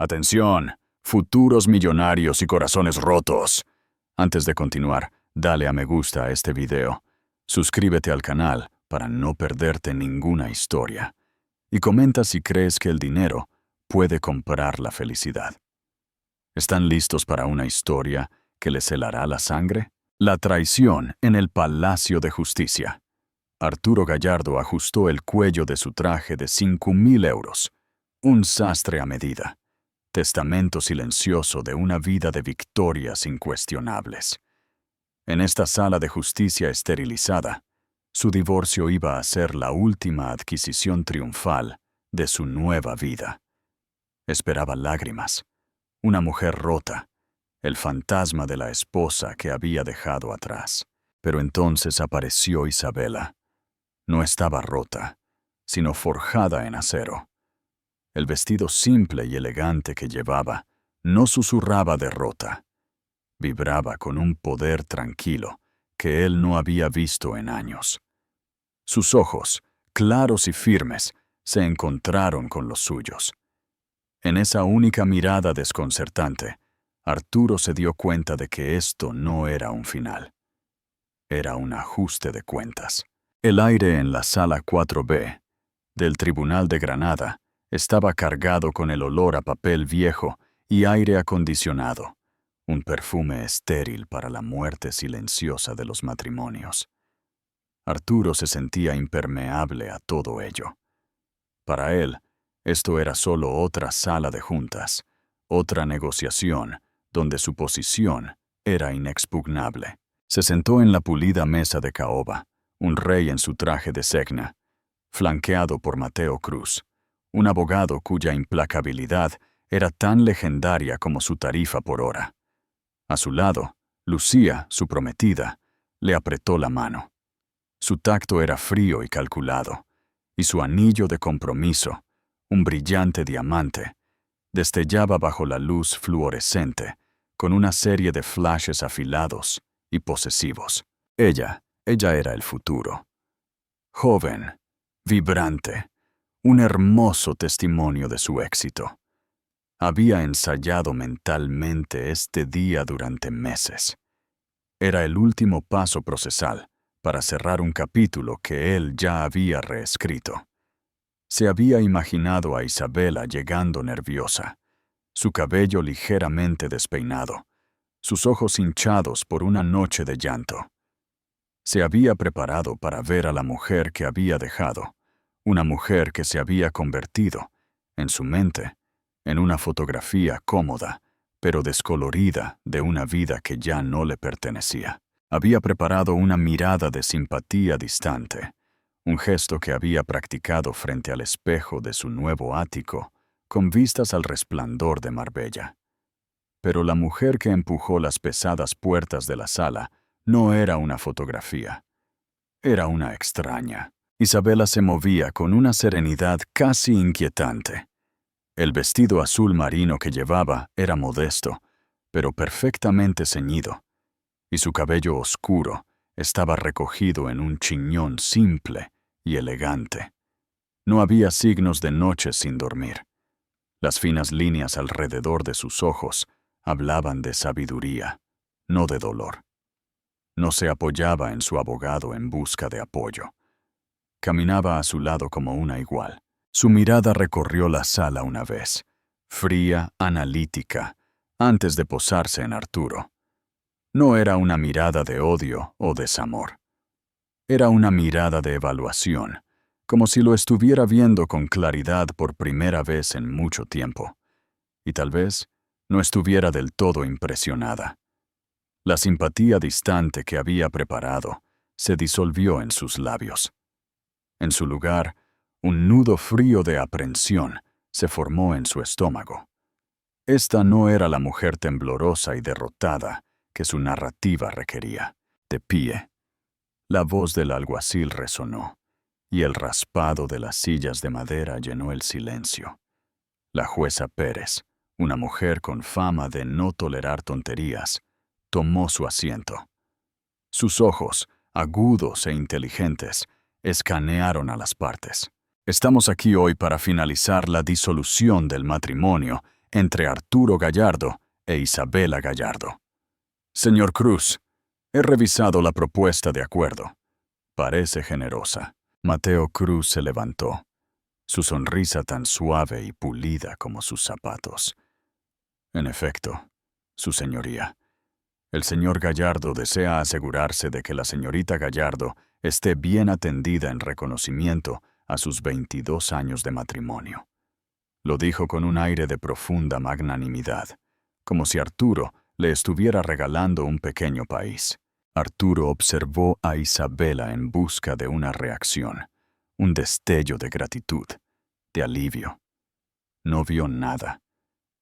Atención, futuros millonarios y corazones rotos. Antes de continuar, dale a me gusta a este video. Suscríbete al canal para no perderte ninguna historia. Y comenta si crees que el dinero puede comprar la felicidad. ¿Están listos para una historia que les helará la sangre? La traición en el Palacio de Justicia. Arturo Gallardo ajustó el cuello de su traje de 5.000 euros. Un sastre a medida. Testamento silencioso de una vida de victorias incuestionables. En esta sala de justicia esterilizada, su divorcio iba a ser la última adquisición triunfal de su nueva vida. Esperaba lágrimas, una mujer rota, el fantasma de la esposa que había dejado atrás. Pero entonces apareció Isabela. No estaba rota, sino forjada en acero. El vestido simple y elegante que llevaba no susurraba derrota. Vibraba con un poder tranquilo que él no había visto en años. Sus ojos, claros y firmes, se encontraron con los suyos. En esa única mirada desconcertante, Arturo se dio cuenta de que esto no era un final. Era un ajuste de cuentas. El aire en la sala 4B del Tribunal de Granada estaba cargado con el olor a papel viejo y aire acondicionado, un perfume estéril para la muerte silenciosa de los matrimonios. Arturo se sentía impermeable a todo ello. Para él, esto era solo otra sala de juntas, otra negociación, donde su posición era inexpugnable. Se sentó en la pulida mesa de caoba, un rey en su traje de Segna, flanqueado por Mateo Cruz, un abogado cuya implacabilidad era tan legendaria como su tarifa por hora. A su lado, Lucía, su prometida, le apretó la mano. Su tacto era frío y calculado, y su anillo de compromiso, un brillante diamante, destellaba bajo la luz fluorescente, con una serie de flashes afilados y posesivos. Ella era el futuro. Joven, vibrante, un hermoso testimonio de su éxito. Había ensayado mentalmente este día durante meses. Era el último paso procesal para cerrar un capítulo que él ya había reescrito. Se había imaginado a Isabela llegando nerviosa, su cabello ligeramente despeinado, sus ojos hinchados por una noche de llanto. Se había preparado para ver a la mujer que había dejado, una mujer que se había convertido, en su mente, en una fotografía cómoda, pero descolorida de una vida que ya no le pertenecía. Había preparado una mirada de simpatía distante, un gesto que había practicado frente al espejo de su nuevo ático, con vistas al resplandor de Marbella. Pero la mujer que empujó las pesadas puertas de la sala no era una fotografía. Era una extraña. Isabela se movía con una serenidad casi inquietante. El vestido azul marino que llevaba era modesto, pero perfectamente ceñido, y su cabello oscuro estaba recogido en un chiñón simple y elegante. No había signos de noches sin dormir. Las finas líneas alrededor de sus ojos hablaban de sabiduría, no de dolor. No se apoyaba en su abogado en busca de apoyo. Caminaba a su lado como una igual. Su mirada recorrió la sala una vez, fría, analítica, antes de posarse en Arturo. No era una mirada de odio o desamor. Era una mirada de evaluación, como si lo estuviera viendo con claridad por primera vez en mucho tiempo. Y tal vez no estuviera del todo impresionada. La simpatía distante que había preparado se disolvió en sus labios. En su lugar, un nudo frío de aprensión se formó en su estómago. Esta no era la mujer temblorosa y derrotada que su narrativa requería. De pie, la voz del alguacil resonó, y el raspado de las sillas de madera llenó el silencio. La jueza Pérez, una mujer con fama de no tolerar tonterías, tomó su asiento. Sus ojos, agudos e inteligentes, escanearon a las partes. Estamos aquí hoy para finalizar la disolución del matrimonio entre Arturo Gallardo e Isabela Gallardo. Señor Cruz, he revisado la propuesta de acuerdo. Parece generosa. Mateo Cruz se levantó, su sonrisa tan suave y pulida como sus zapatos. En efecto, su señoría, el señor Gallardo desea asegurarse de que la señorita Gallardo esté bien atendida en reconocimiento a sus 22 años de matrimonio. Lo dijo con un aire de profunda magnanimidad, como si Arturo le estuviera regalando un pequeño país. Arturo observó a Isabela en busca de una reacción, un destello de gratitud, de alivio. No vio nada.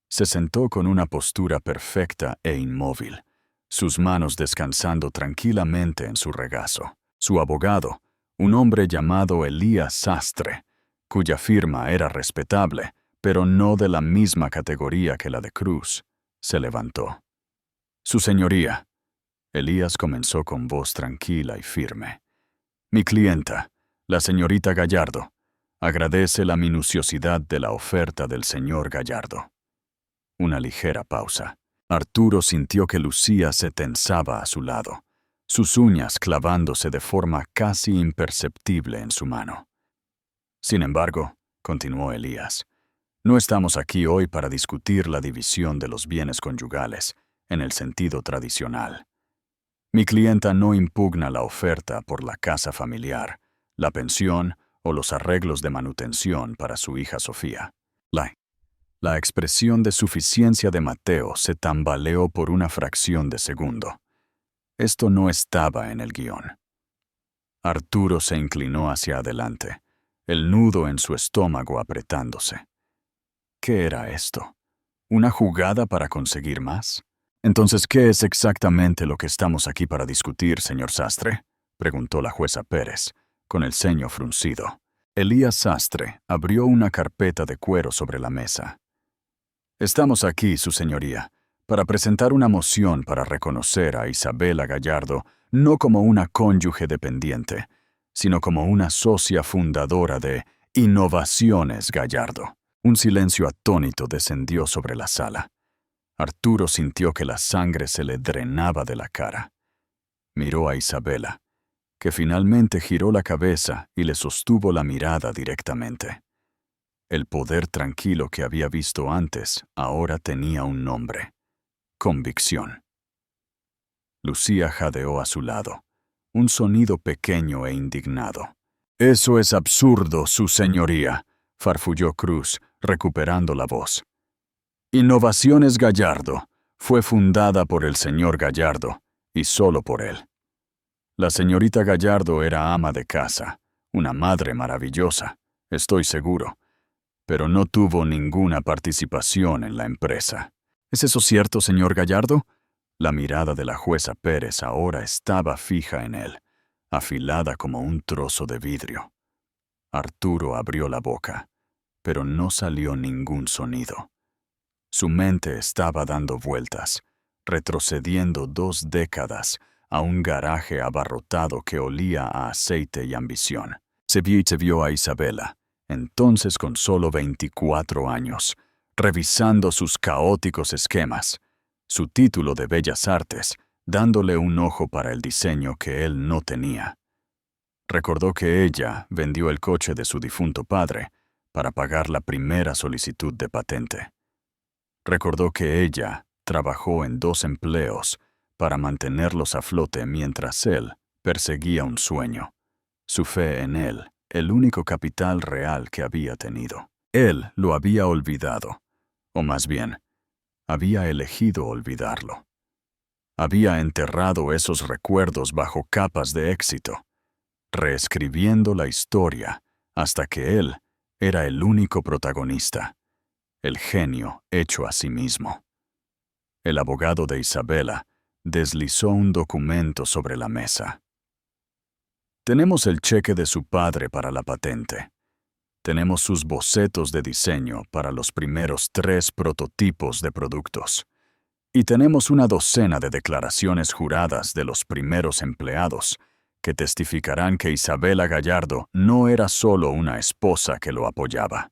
Se sentó con una postura perfecta e inmóvil, sus manos descansando tranquilamente en su regazo. Su abogado, un hombre llamado Elías Sastre, cuya firma era respetable, pero no de la misma categoría que la de Cruz, se levantó. Su señoría, Elías comenzó con voz tranquila y firme. Mi clienta, la señorita Gallardo, agradece la minuciosidad de la oferta del señor Gallardo. Una ligera pausa. Arturo sintió que Lucía se tensaba a su lado, sus uñas clavándose de forma casi imperceptible en su mano. Sin embargo, continuó Elías, no estamos aquí hoy para discutir la división de los bienes conyugales, en el sentido tradicional. Mi clienta no impugna la oferta por la casa familiar, la pensión o los arreglos de manutención para su hija Sofía. La expresión de suficiencia de Mateo se tambaleó por una fracción de segundo. Esto no estaba en el guión. Arturo se inclinó hacia adelante, el nudo en su estómago apretándose. ¿Qué era esto? ¿Una jugada para conseguir más? Entonces, ¿qué es exactamente lo que estamos aquí para discutir, señor Sastre? Preguntó la jueza Pérez, con el ceño fruncido. Elías Sastre abrió una carpeta de cuero sobre la mesa. Estamos aquí, su señoría, para presentar una moción para reconocer a Isabela Gallardo no como una cónyuge dependiente, sino como una socia fundadora de Innovaciones Gallardo. Un silencio atónito descendió sobre la sala. Arturo sintió que la sangre se le drenaba de la cara. Miró a Isabela, que finalmente giró la cabeza y le sostuvo la mirada directamente. El poder tranquilo que había visto antes ahora tenía un nombre: convicción. Lucía jadeó a su lado, un sonido pequeño e indignado. «Eso es absurdo, su señoría», farfulló Cruz, recuperando la voz. Innovaciones Gallardo fue fundada por el señor Gallardo, y solo por él. La señorita Gallardo era ama de casa, una madre maravillosa, estoy seguro, pero no tuvo ninguna participación en la empresa. ¿Es eso cierto, señor Gallardo? La mirada de la jueza Pérez ahora estaba fija en él, afilada como un trozo de vidrio. Arturo abrió la boca, pero no salió ningún sonido. Su mente estaba dando vueltas, retrocediendo 2 décadas a un garaje abarrotado que olía a aceite y ambición. Se vio a Isabela, entonces con solo 24 años, revisando sus caóticos esquemas, su título de Bellas Artes, dándole un ojo para el diseño que él no tenía. Recordó que ella vendió el coche de su difunto padre para pagar la primera solicitud de patente. Recordó que ella trabajó en 2 empleos para mantenerlos a flote mientras él perseguía un sueño, su fe en él, el único capital real que había tenido. Él lo había olvidado, o más bien, había elegido olvidarlo. Había enterrado esos recuerdos bajo capas de éxito, reescribiendo la historia hasta que él era el único protagonista, el genio hecho a sí mismo. El abogado de Isabela deslizó un documento sobre la mesa. Tenemos el cheque de su padre para la patente. Tenemos sus bocetos de diseño para los primeros 3 prototipos de productos. Y tenemos una docena de declaraciones juradas de los primeros empleados que testificarán que Isabela Gallardo no era solo una esposa que lo apoyaba.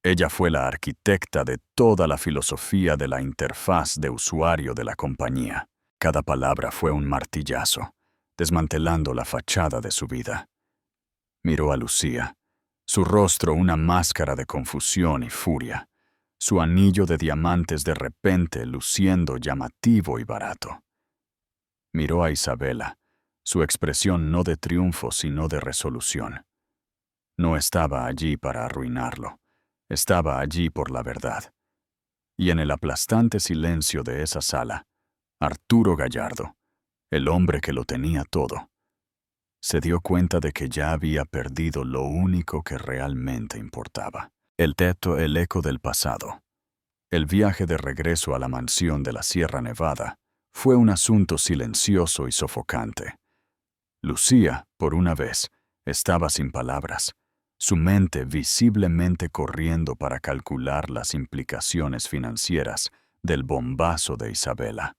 Ella fue la arquitecta de toda la filosofía de la interfaz de usuario de la compañía. Cada palabra fue un martillazo, desmantelando la fachada de su vida. Miró a Lucía, su rostro una máscara de confusión y furia, su anillo de diamantes de repente luciendo llamativo y barato. Miró a Isabela, su expresión no de triunfo sino de resolución. No estaba allí para arruinarlo, estaba allí por la verdad. Y en el aplastante silencio de esa sala, Arturo Gallardo, el hombre que lo tenía todo, se dio cuenta de que ya había perdido lo único que realmente importaba. El eco del pasado. El viaje de regreso a la mansión de la Sierra Nevada fue un asunto silencioso y sofocante. Lucía, por una vez, estaba sin palabras, su mente visiblemente corriendo para calcular las implicaciones financieras del bombazo de Isabela.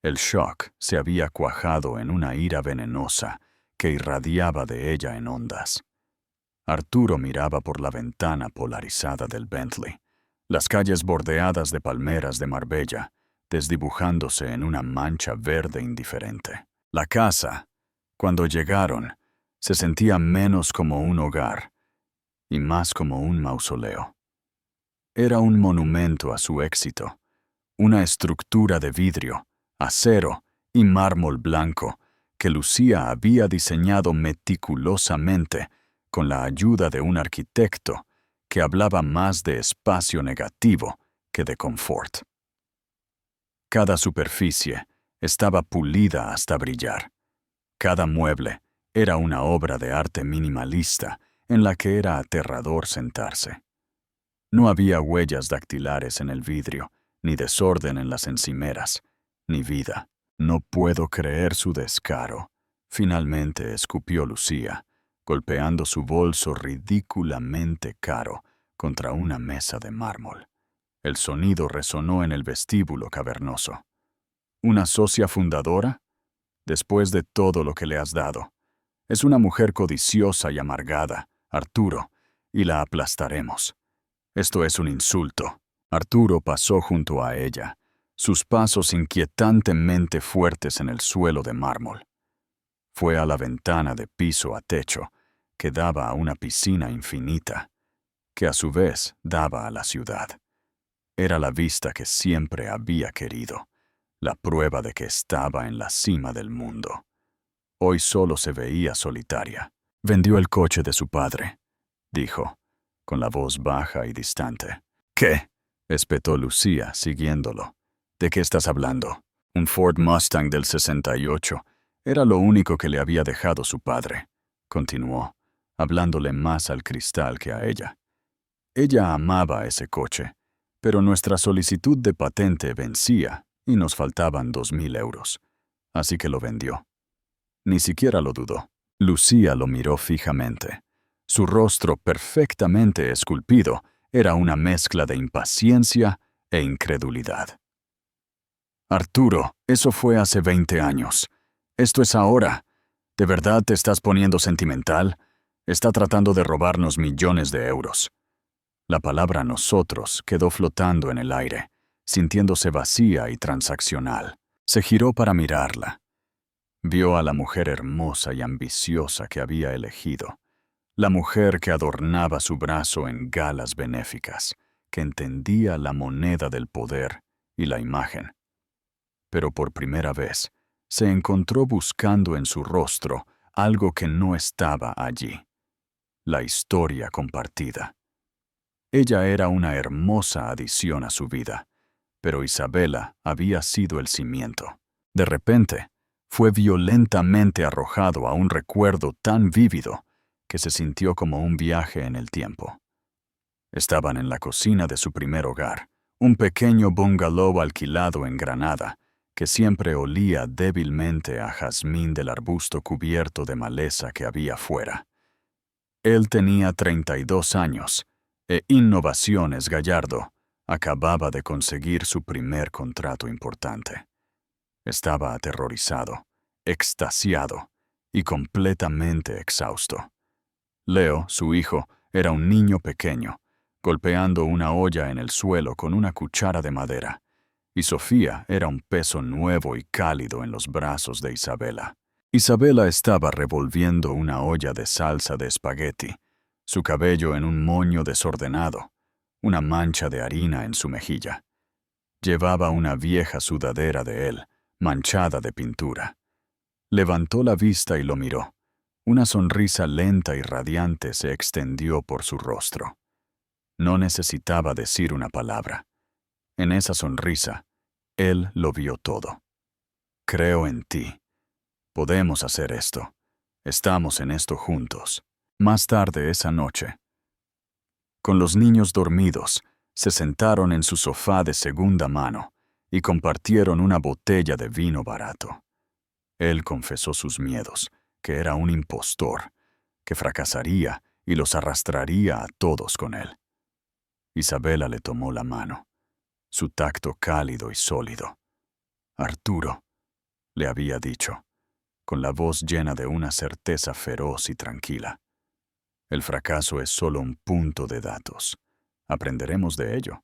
El shock se había cuajado en una ira venenosa que irradiaba de ella en ondas. Arturo miraba por la ventana polarizada del Bentley, las calles bordeadas de palmeras de Marbella, desdibujándose en una mancha verde indiferente. La casa, cuando llegaron, se sentía menos como un hogar y más como un mausoleo. Era un monumento a su éxito, una estructura de vidrio, acero y mármol blanco que Lucía había diseñado meticulosamente con la ayuda de un arquitecto que hablaba más de espacio negativo que de confort. Cada superficie estaba pulida hasta brillar. Cada mueble era una obra de arte minimalista en la que era aterrador sentarse. No había huellas dactilares en el vidrio, ni desorden en las encimeras, ni vida. No puedo creer su descaro, finalmente escupió Lucía, golpeando su bolso ridículamente caro contra una mesa de mármol. El sonido resonó en el vestíbulo cavernoso. ¿Una socia fundadora? Después de todo lo que le has dado. Es una mujer codiciosa y amargada, Arturo, y la aplastaremos. Esto es un insulto. Arturo pasó junto a ella, sus pasos inquietantemente fuertes en el suelo de mármol. Fue a la ventana de piso a techo, que daba a una piscina infinita, que a su vez daba a la ciudad. Era la vista que siempre había querido, la prueba de que estaba en la cima del mundo. Hoy solo se veía solitaria. Vendió el coche de su padre, dijo, con la voz baja y distante. ¿Qué? Espetó Lucía, siguiéndolo. ¿De qué estás hablando? Un Ford Mustang del 68. Era lo único que le había dejado su padre. Continuó, hablándole más al cristal que a ella. Ella amaba ese coche, pero nuestra solicitud de patente vencía y nos faltaban 2.000 euros. Así que lo vendió. Ni siquiera lo dudó. Lucía lo miró fijamente. Su rostro perfectamente esculpido era una mezcla de impaciencia e incredulidad. Arturo, eso fue hace 20 años. Esto es ahora. ¿De verdad te estás poniendo sentimental? Está tratando de robarnos millones de euros. La palabra nosotros quedó flotando en el aire, sintiéndose vacía y transaccional. Se giró para mirarla. Vio a la mujer hermosa y ambiciosa que había elegido, la mujer que adornaba su brazo en galas benéficas, que entendía la moneda del poder y la imagen. Pero por primera vez, se encontró buscando en su rostro algo que no estaba allí: la historia compartida. Ella era una hermosa adición a su vida, pero Isabela había sido el cimiento. De repente, fue violentamente arrojado a un recuerdo tan vívido que se sintió como un viaje en el tiempo. Estaban en la cocina de su primer hogar, un pequeño bungalow alquilado en Granada, que siempre olía débilmente a jazmín del arbusto cubierto de maleza que había fuera. Él tenía 32 años, e Innovaciones Gallardo acababa de conseguir su primer contrato importante. Estaba aterrorizado, extasiado y completamente exhausto. Leo, su hijo, era un niño pequeño, golpeando una olla en el suelo con una cuchara de madera, y Sofía era un peso nuevo y cálido en los brazos de Isabela. Isabela estaba revolviendo una olla de salsa de espagueti, su cabello en un moño desordenado, una mancha de harina en su mejilla. Llevaba una vieja sudadera de él, manchada de pintura. Levantó la vista y lo miró. Una sonrisa lenta y radiante se extendió por su rostro. No necesitaba decir una palabra. En esa sonrisa, él lo vio todo. Creo en ti. Podemos hacer esto. Estamos en esto juntos. Más tarde esa noche, con los niños dormidos, se sentaron en su sofá de segunda mano y compartieron una botella de vino barato. Él confesó sus miedos, que era un impostor, que fracasaría y los arrastraría a todos con él. Isabela le tomó la mano, su tacto cálido y sólido. Arturo, le había dicho, con la voz llena de una certeza feroz y tranquila. El fracaso es solo un punto de datos. Aprenderemos de ello,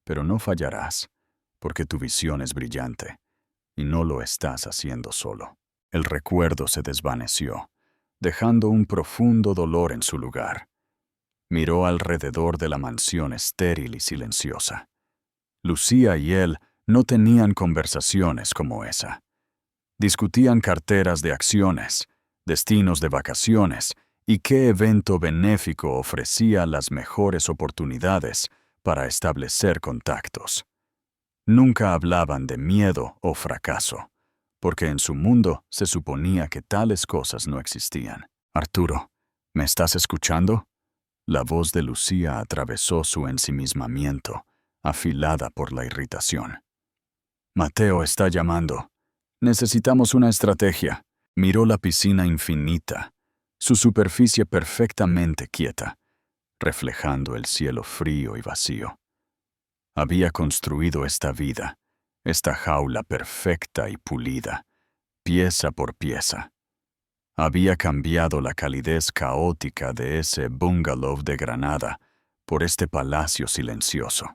pero no fallarás, porque tu visión es brillante, y no lo estás haciendo solo. El recuerdo se desvaneció, dejando un profundo dolor en su lugar. Miró alrededor de la mansión estéril y silenciosa. Lucía y él no tenían conversaciones como esa. Discutían carteras de acciones, destinos de vacaciones y qué evento benéfico ofrecía las mejores oportunidades para establecer contactos. Nunca hablaban de miedo o fracaso, porque en su mundo se suponía que tales cosas no existían. Arturo, ¿me estás escuchando? La voz de Lucía atravesó su ensimismamiento, afilada por la irritación. Mateo está llamando. Necesitamos una estrategia. Miró la piscina infinita, su superficie perfectamente quieta, reflejando el cielo frío y vacío. Había construido esta vida, esta jaula perfecta y pulida, pieza por pieza. Había cambiado la calidez caótica de ese bungalow de Granada por este palacio silencioso.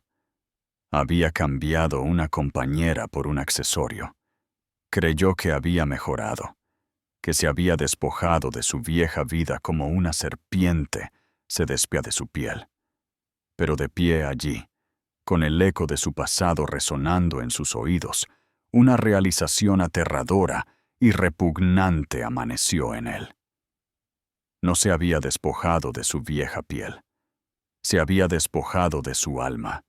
Había cambiado una compañera por un accesorio. Creyó que había mejorado, que se había despojado de su vieja vida como una serpiente se despía de su piel. Pero de pie allí, con el eco de su pasado resonando en sus oídos, una realización aterradora y repugnante amaneció en él. No se había despojado de su vieja piel. Se había despojado de su alma,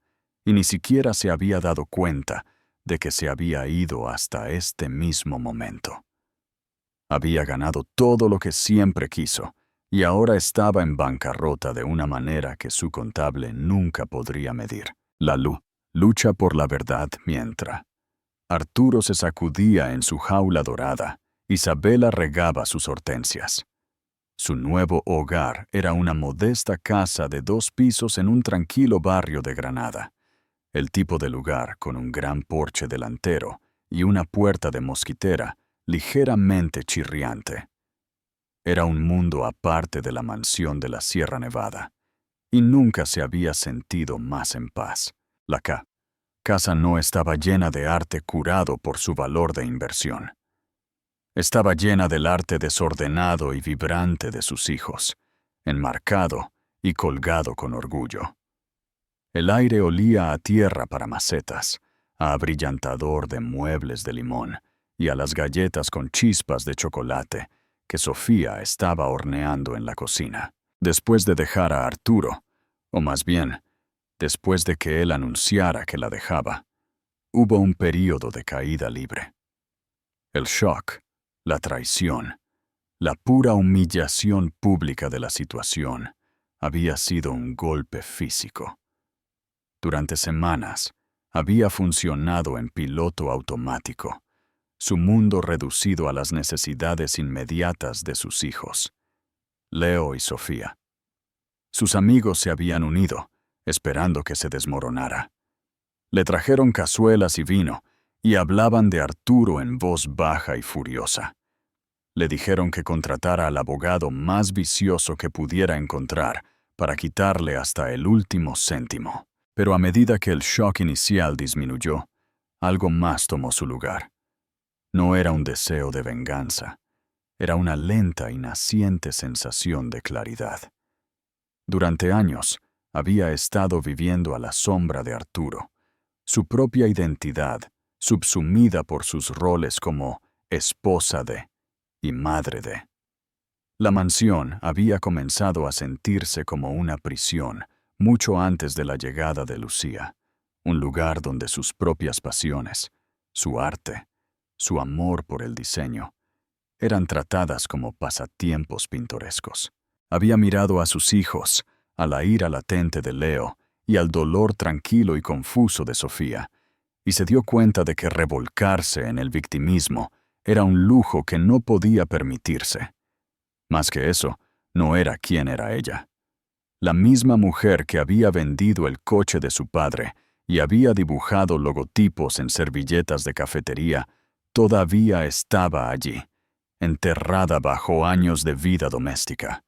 y ni siquiera se había dado cuenta de que se había ido hasta este mismo momento. Había ganado todo lo que siempre quiso, y ahora estaba en bancarrota de una manera que su contable nunca podría medir. La lucha por la verdad mientras. Arturo se sacudía en su jaula dorada, Isabela regaba sus hortensias. Su nuevo hogar era una modesta casa de 2 pisos en un tranquilo barrio de Granada. El tipo de lugar con un gran porche delantero y una puerta de mosquitera ligeramente chirriante. Era un mundo aparte de la mansión de la Sierra Nevada, y nunca se había sentido más en paz. La casa no estaba llena de arte curado por su valor de inversión. Estaba llena del arte desordenado y vibrante de sus hijos, enmarcado y colgado con orgullo. El aire olía a tierra para macetas, a abrillantador de muebles de limón y a las galletas con chispas de chocolate que Sofía estaba horneando en la cocina. Después de dejar a Arturo, o más bien, después de que él anunciara que la dejaba, hubo un período de caída libre. El shock, la traición, la pura humillación pública de la situación había sido un golpe físico. Durante semanas, había funcionado en piloto automático, su mundo reducido a las necesidades inmediatas de sus hijos, Leo y Sofía. Sus amigos se habían unido, esperando que se desmoronara. Le trajeron cazuelas y vino, y hablaban de Arturo en voz baja y furiosa. Le dijeron que contratara al abogado más vicioso que pudiera encontrar para quitarle hasta el último céntimo. Pero a medida que el shock inicial disminuyó, algo más tomó su lugar. No era un deseo de venganza, era una lenta y naciente sensación de claridad. Durante años, había estado viviendo a la sombra de Arturo, su propia identidad, subsumida por sus roles como esposa de y madre de. La mansión había comenzado a sentirse como una prisión mucho antes de la llegada de Lucía, un lugar donde sus propias pasiones, su arte, su amor por el diseño, eran tratadas como pasatiempos pintorescos. Había mirado a sus hijos, a la ira latente de Leo y al dolor tranquilo y confuso de Sofía, y se dio cuenta de que revolcarse en el victimismo era un lujo que no podía permitirse. Más que eso, no era quien era ella. La misma mujer que había vendido el coche de su padre y había dibujado logotipos en servilletas de cafetería, todavía estaba allí, enterrada bajo años de vida doméstica.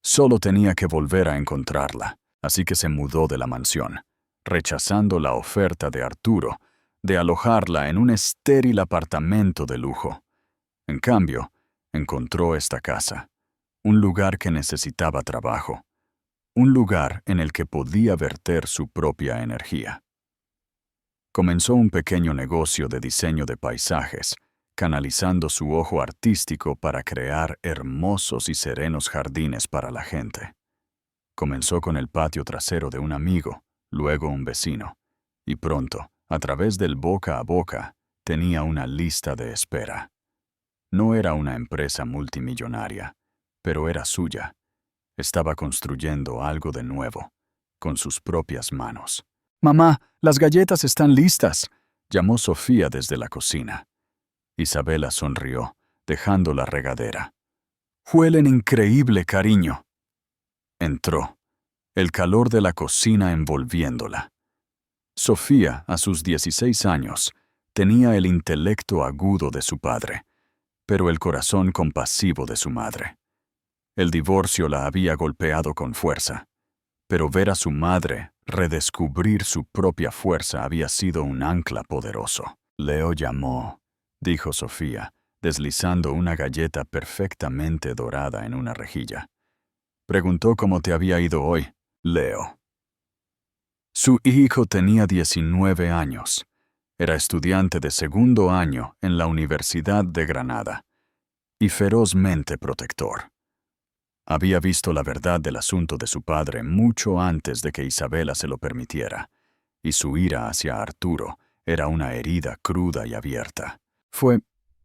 Solo tenía que volver a encontrarla, así que se mudó de la mansión, rechazando la oferta de Arturo de alojarla en un estéril apartamento de lujo. En cambio, encontró esta casa, un lugar que necesitaba trabajo, un lugar en el que podía verter su propia energía. Comenzó un pequeño negocio de diseño de paisajes, canalizando su ojo artístico para crear hermosos y serenos jardines para la gente. Comenzó con el patio trasero de un amigo, luego un vecino, y pronto, a través del boca a boca, tenía una lista de espera. No era una empresa multimillonaria, pero era suya. Estaba construyendo algo de nuevo, con sus propias manos. «Mamá, las galletas están listas», llamó Sofía desde la cocina. Isabela sonrió, dejando la regadera. «Huelen increíble, cariño». Entró, el calor de la cocina envolviéndola. Sofía, a sus 16 años, tenía el intelecto agudo de su padre, pero el corazón compasivo de su madre. El divorcio la había golpeado con fuerza, pero ver a su madre redescubrir su propia fuerza había sido un ancla poderoso. «Leo llamó», dijo Sofía, deslizando una galleta perfectamente dorada en una rejilla. «Preguntó cómo te había ido hoy, Leo». Su hijo tenía 19 años. Era estudiante de segundo año en la Universidad de Granada y ferozmente protector. Había visto la verdad del asunto de su padre mucho antes de que Isabela se lo permitiera, y su ira hacia Arturo era una herida cruda y abierta. «Fue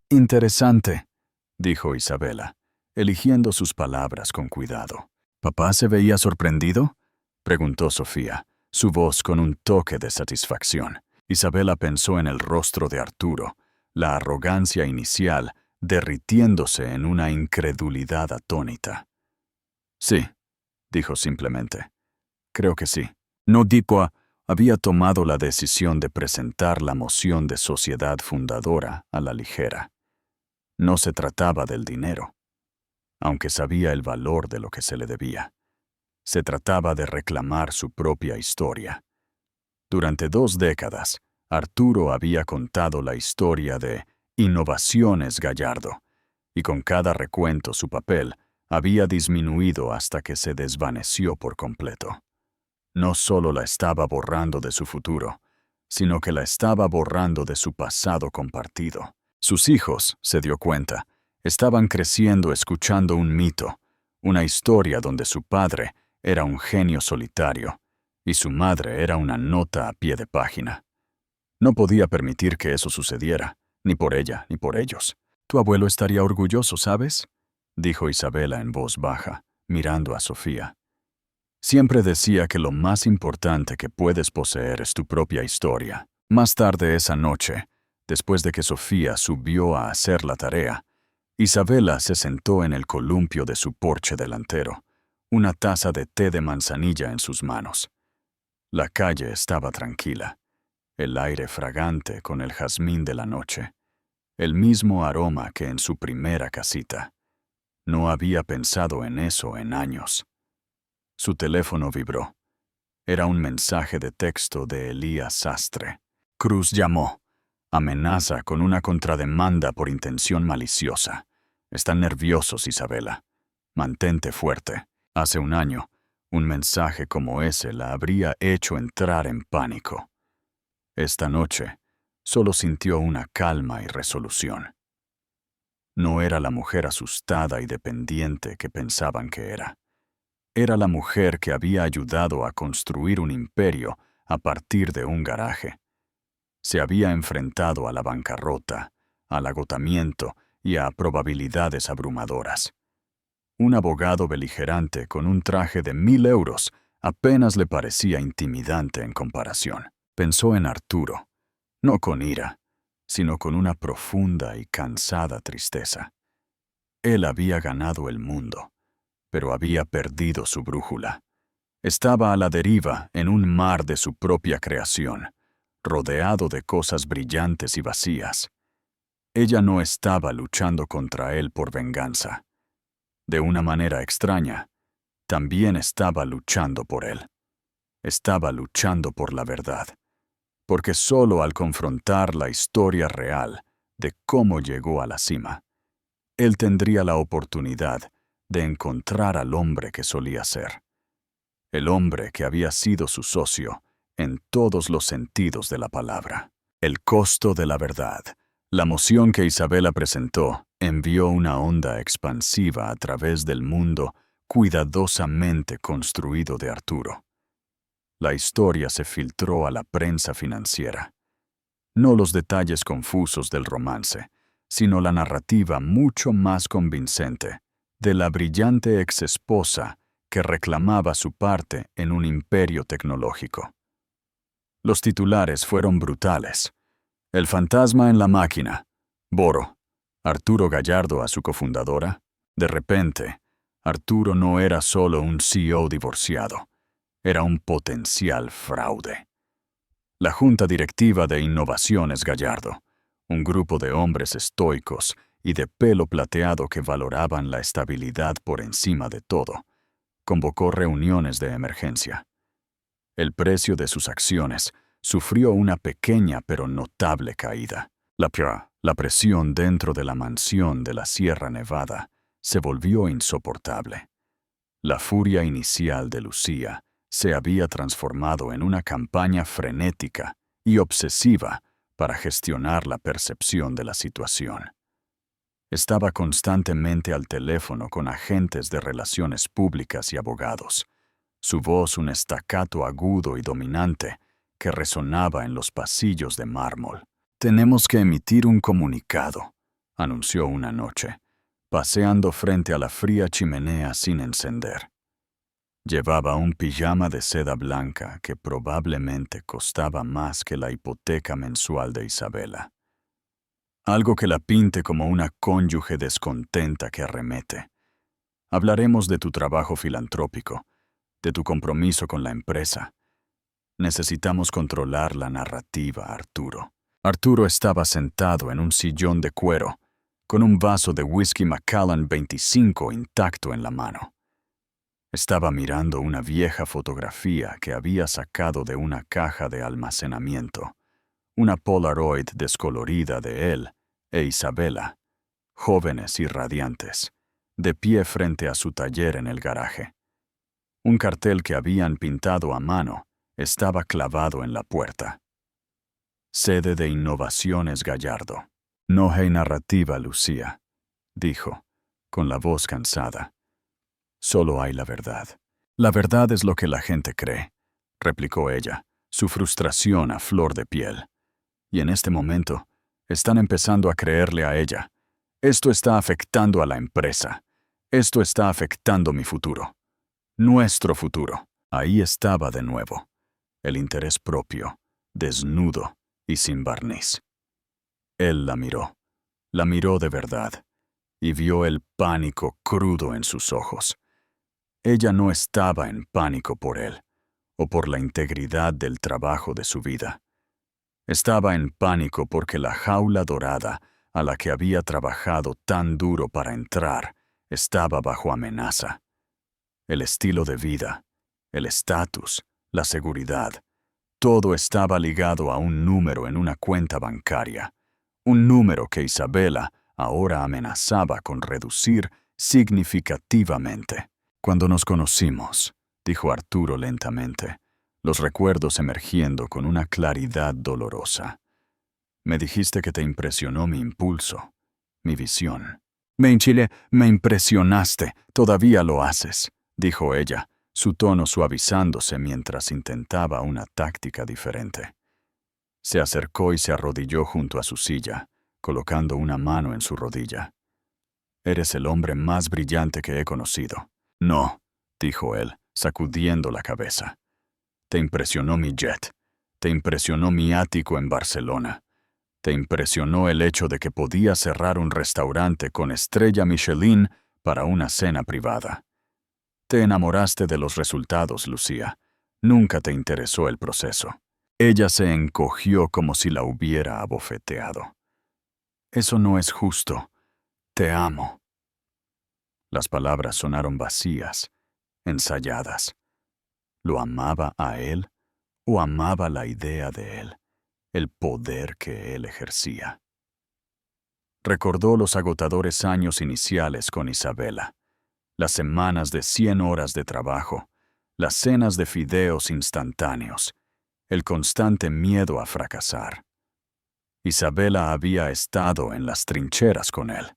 interesante», dijo Isabela, eligiendo sus palabras con cuidado. «¿Papá se veía sorprendido?», preguntó Sofía, su voz con un toque de satisfacción. Isabela pensó en el rostro de Arturo, la arrogancia inicial derritiéndose en una incredulidad atónita. «Sí», dijo simplemente. «Creo que sí». Nodipo había tomado la decisión de presentar la moción de sociedad fundadora a la ligera. No se trataba del dinero, aunque sabía el valor de lo que se le debía. Se trataba de reclamar su propia historia. Durante 2 décadas, Arturo había contado la historia de Innovaciones Gallardo, y con cada recuento su papel había disminuido hasta que se desvaneció por completo. No solo la estaba borrando de su futuro, sino que la estaba borrando de su pasado compartido. Sus hijos, se dio cuenta, estaban creciendo escuchando un mito, una historia donde su padre era un genio solitario y su madre era una nota a pie de página. No podía permitir que eso sucediera, ni por ella ni por ellos. «Tu abuelo estaría orgulloso, ¿sabes?», dijo Isabela en voz baja, mirando a Sofía. «Siempre decía que lo más importante que puedes poseer es tu propia historia». Más tarde esa noche, después de que Sofía subió a hacer la tarea, Isabela se sentó en el columpio de su porche delantero, una taza de té de manzanilla en sus manos. La calle estaba tranquila, el aire fragante con el jazmín de la noche, el mismo aroma que en su primera casita. No había pensado en eso en años. Su teléfono vibró. Era un mensaje de texto de Elías Sastre. Cruz llamó. Amenaza con una contrademanda por intención maliciosa. Están nerviosos, Isabela. Mantente fuerte. Hace un año, un mensaje como ese la habría hecho entrar en pánico. Esta noche, solo sintió una calma y resolución. No era la mujer asustada y dependiente que pensaban que era. Era la mujer que había ayudado a construir un imperio a partir de un garaje. Se había enfrentado a la bancarrota, al agotamiento y a probabilidades abrumadoras. Un abogado beligerante con un traje de 1.000 euros apenas le parecía intimidante en comparación. Pensó en Arturo, no con ira, sino con una profunda y cansada tristeza. Él había ganado el mundo, pero había perdido su brújula. Estaba a la deriva en un mar de su propia creación, rodeado de cosas brillantes y vacías. Ella no estaba luchando contra él por venganza. De una manera extraña, también estaba luchando por él. Estaba luchando por la verdad, porque solo al confrontar la historia real de cómo llegó a la cima, él tendría la oportunidad de encontrar al hombre que solía ser. El hombre que había sido su socio en todos los sentidos de la palabra. El costo de la verdad. La moción que Isabela presentó envió una onda expansiva a través del mundo cuidadosamente construido de Arturo. La historia se filtró a la prensa financiera. No los detalles confusos del romance, sino la narrativa mucho más convincente de la brillante exesposa que reclamaba su parte en un imperio tecnológico. Los titulares fueron brutales. El fantasma en la máquina. Boro. Arturo Gallardo a su cofundadora. De repente, Arturo no era solo un CEO divorciado. Era un potencial fraude. La Junta Directiva de Innovaciones Gallardo, un grupo de hombres estoicos y de pelo plateado que valoraban la estabilidad por encima de todo, convocó reuniones de emergencia. El precio de sus acciones sufrió una pequeña pero notable caída. La presión dentro de la mansión de la Sierra Nevada se volvió insoportable. La furia inicial de Lucía se había transformado en una campaña frenética y obsesiva para gestionar la percepción de la situación. Estaba constantemente al teléfono con agentes de relaciones públicas y abogados, su voz un staccato agudo y dominante que resonaba en los pasillos de mármol. «Tenemos que emitir un comunicado», anunció una noche, paseando frente a la fría chimenea sin encender. Llevaba un pijama de seda blanca que probablemente costaba más que la hipoteca mensual de Isabela. Algo que la pinte como una cónyuge descontenta que arremete. Hablaremos de tu trabajo filantrópico, de tu compromiso con la empresa. Necesitamos controlar la narrativa, Arturo. Arturo estaba sentado en un sillón de cuero, con un vaso de whisky Macallan 25 intacto en la mano. Estaba mirando una vieja fotografía que había sacado de una caja de almacenamiento, una Polaroid descolorida de él e Isabela, jóvenes y radiantes, de pie frente a su taller en el garaje. Un cartel que habían pintado a mano estaba clavado en la puerta. Sede de Innovaciones Gallardo. No hay narrativa, Lucía, dijo, con la voz cansada. Solo hay la verdad. La verdad es lo que la gente cree, replicó ella, su frustración a flor de piel. Y en este momento, están empezando a creerle a ella. Esto está afectando a la empresa. Esto está afectando mi futuro. Nuestro futuro. Ahí estaba de nuevo. El interés propio, desnudo y sin barniz. Él la miró de verdad, y vio el pánico crudo en sus ojos. Ella no estaba en pánico por él, o por la integridad del trabajo de su vida. Estaba en pánico porque la jaula dorada a la que había trabajado tan duro para entrar estaba bajo amenaza. El estilo de vida, el estatus, la seguridad, todo estaba ligado a un número en una cuenta bancaria, un número que Isabela ahora amenazaba con reducir significativamente. Cuando nos conocimos, dijo Arturo lentamente, los recuerdos emergiendo con una claridad dolorosa. Me dijiste que te impresionó mi impulso, mi visión. Me impresionaste, todavía lo haces, dijo ella, su tono suavizándose mientras intentaba una táctica diferente. Se acercó y se arrodilló junto a su silla, colocando una mano en su rodilla. Eres el hombre más brillante que he conocido. No, dijo él, sacudiendo la cabeza. Te impresionó mi jet. Te impresionó mi ático en Barcelona. Te impresionó el hecho de que podía cerrar un restaurante con estrella Michelin para una cena privada. Te enamoraste de los resultados, Lucía. Nunca te interesó el proceso. Ella se encogió como si la hubiera abofeteado. Eso no es justo. Te amo. Las palabras sonaron vacías, ensayadas. ¿Lo amaba a él o amaba la idea de él, el poder que él ejercía? Recordó los agotadores años iniciales con Isabela, las semanas de 100 horas de trabajo, las cenas de fideos instantáneos, el constante miedo a fracasar. Isabela había estado en las trincheras con él.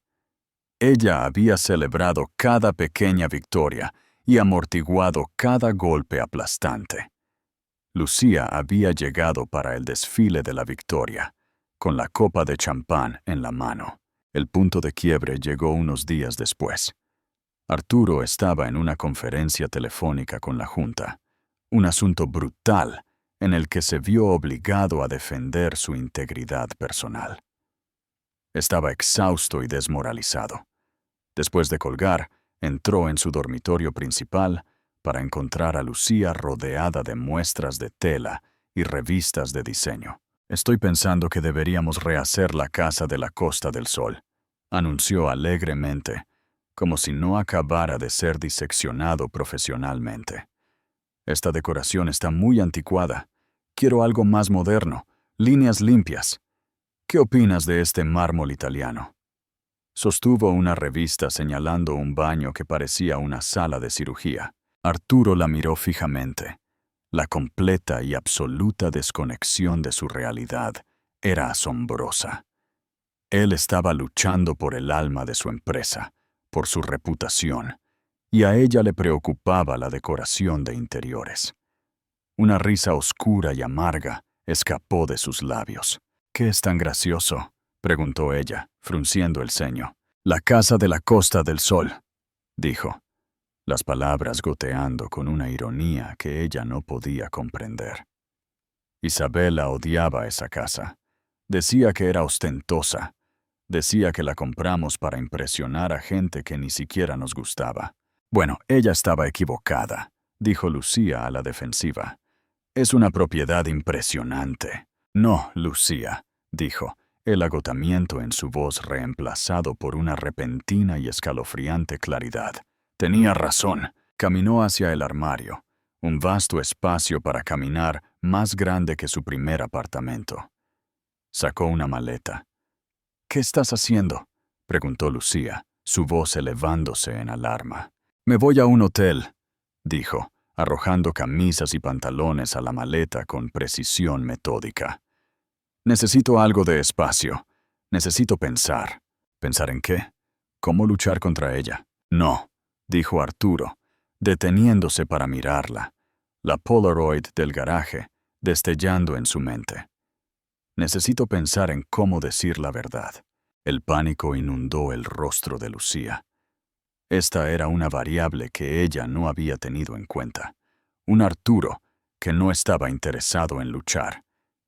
Ella había celebrado cada pequeña victoria y amortiguado cada golpe aplastante. Lucía había llegado para el desfile de la victoria, con la copa de champán en la mano. El punto de quiebre llegó unos días después. Arturo estaba en una conferencia telefónica con la Junta, un asunto brutal en el que se vio obligado a defender su integridad personal. Estaba exhausto y desmoralizado. Después de colgar, entró en su dormitorio principal para encontrar a Lucía rodeada de muestras de tela y revistas de diseño. Estoy pensando que deberíamos rehacer la casa de la Costa del Sol, anunció alegremente, como si no acabara de ser diseccionado profesionalmente. Esta decoración está muy anticuada. Quiero algo más moderno, líneas limpias. ¿Qué opinas de este mármol italiano? Sostuvo una revista señalando un baño que parecía una sala de cirugía. Arturo la miró fijamente. La completa y absoluta desconexión de su realidad era asombrosa. Él estaba luchando por el alma de su empresa, por su reputación, y a ella le preocupaba la decoración de interiores. Una risa oscura y amarga escapó de sus labios. ¿Qué es tan gracioso?, preguntó ella, frunciendo el ceño. La casa de la Costa del Sol, dijo, las palabras goteando con una ironía que ella no podía comprender. Isabela odiaba esa casa. Decía que era ostentosa. Decía que la compramos para impresionar a gente que ni siquiera nos gustaba. Bueno, ella estaba equivocada, dijo Lucía a la defensiva. Es una propiedad impresionante. No, Lucía, dijo, el agotamiento en su voz reemplazado por una repentina y escalofriante claridad. Tenía razón. Caminó hacia el armario, un vasto espacio para caminar más grande que su primer apartamento. Sacó una maleta. ¿Qué estás haciendo?, preguntó Lucía, su voz elevándose en alarma. Me voy a un hotel, dijo, arrojando camisas y pantalones a la maleta con precisión metódica. Necesito algo de espacio. Necesito pensar. ¿Pensar en qué? ¿Cómo luchar contra ella? No, dijo Arturo, deteniéndose para mirarla, la Polaroid del garaje destellando en su mente. Necesito pensar en cómo decir la verdad. El pánico inundó el rostro de Lucía. Esta era una variable que ella no había tenido en cuenta. Un Arturo que no estaba interesado en luchar,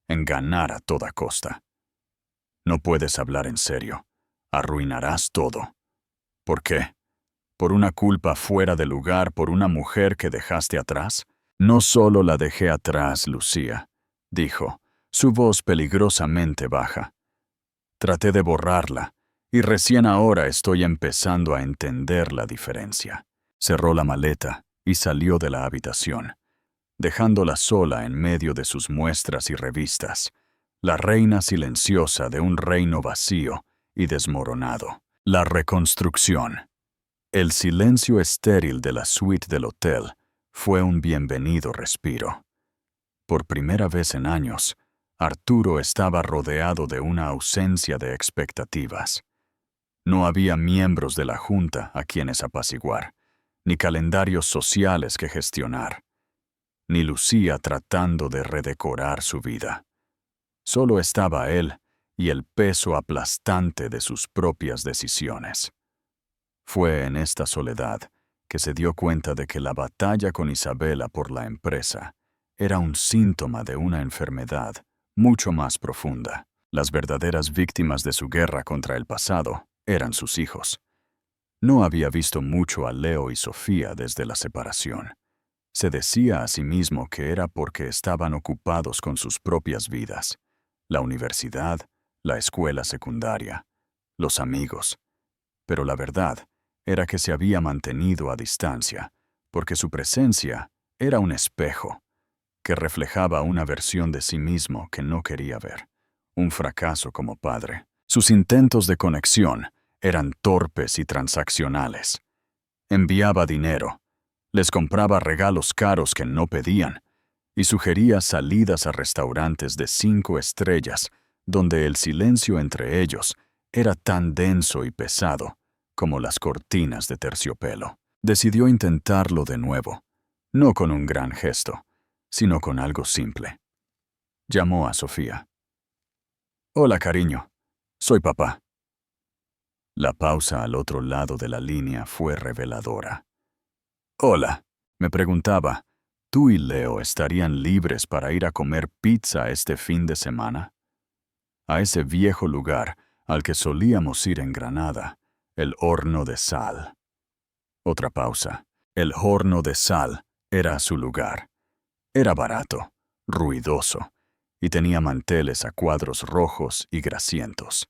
en ganar a toda costa. No puedes hablar en serio. Arruinarás todo. ¿Por qué? ¿Por una culpa fuera de lugar por una mujer que dejaste atrás? No solo la dejé atrás, Lucía, dijo, su voz peligrosamente baja. Traté de borrarla, y recién ahora estoy empezando a entender la diferencia. Cerró la maleta y salió de la habitación, dejándola sola en medio de sus muestras y revistas, la reina silenciosa de un reino vacío y desmoronado. La reconstrucción. El silencio estéril de la suite del hotel fue un bienvenido respiro. Por primera vez en años, Arturo estaba rodeado de una ausencia de expectativas. No había miembros de la junta a quienes apaciguar, ni calendarios sociales que gestionar, ni Lucía tratando de redecorar su vida. Solo estaba él y el peso aplastante de sus propias decisiones. Fue en esta soledad que se dio cuenta de que la batalla con Isabela por la empresa era un síntoma de una enfermedad mucho más profunda. Las verdaderas víctimas de su guerra contra el pasado eran sus hijos. No había visto mucho a Leo y Sofía desde la separación. Se decía a sí mismo que era porque estaban ocupados con sus propias vidas: la universidad, la escuela secundaria, los amigos. Pero la verdad era que se había mantenido a distancia, porque su presencia era un espejo que reflejaba una versión de sí mismo que no quería ver, un fracaso como padre. Sus intentos de conexión eran torpes y transaccionales. Enviaba dinero, les compraba regalos caros que no pedían, y sugería salidas a restaurantes de 5 estrellas, donde el silencio entre ellos era tan denso y pesado como las cortinas de terciopelo. Decidió intentarlo de nuevo, no con un gran gesto, sino con algo simple. Llamó a Sofía. «Hola, cariño. Soy papá». La pausa al otro lado de la línea fue reveladora. «Hola», me preguntaba, ¿tú y Leo estarían libres para ir a comer pizza este fin de semana? A ese viejo lugar al que solíamos ir en Granada, el Horno de Sal. Otra pausa. El Horno de Sal era su lugar. Era barato, ruidoso, y tenía manteles a cuadros rojos y grasientos.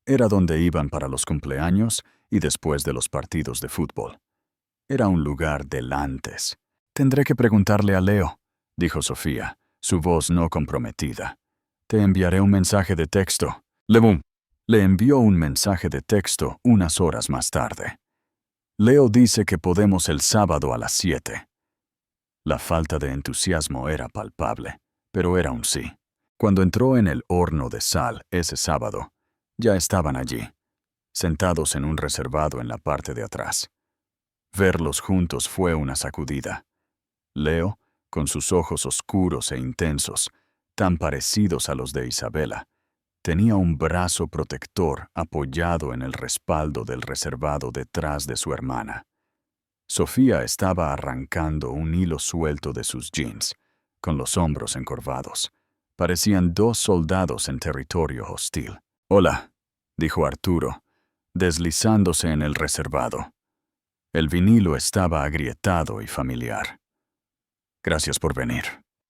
Era donde iban para los cumpleaños y después de los partidos de fútbol. Era un lugar del antes. «Tendré que preguntarle a Leo», dijo Sofía, su voz no comprometida. «Te enviaré un mensaje de texto». Le envió un mensaje de texto unas horas más tarde. «Leo dice que podemos el sábado a las 7». La falta de entusiasmo era palpable, pero era un sí. Cuando entró en el Horno de Sal ese sábado, ya estaban allí, sentados en un reservado en la parte de atrás. Verlos juntos fue una sacudida. Leo, con sus ojos oscuros e intensos, tan parecidos a los de Isabela, tenía un brazo protector apoyado en el respaldo del reservado detrás de su hermana. Sofía estaba arrancando un hilo suelto de sus jeans, con los hombros encorvados. Parecían 2 soldados en territorio hostil. «Hola», dijo Arturo, deslizándose en el reservado. El vinilo estaba agrietado y familiar. «Gracias por venir».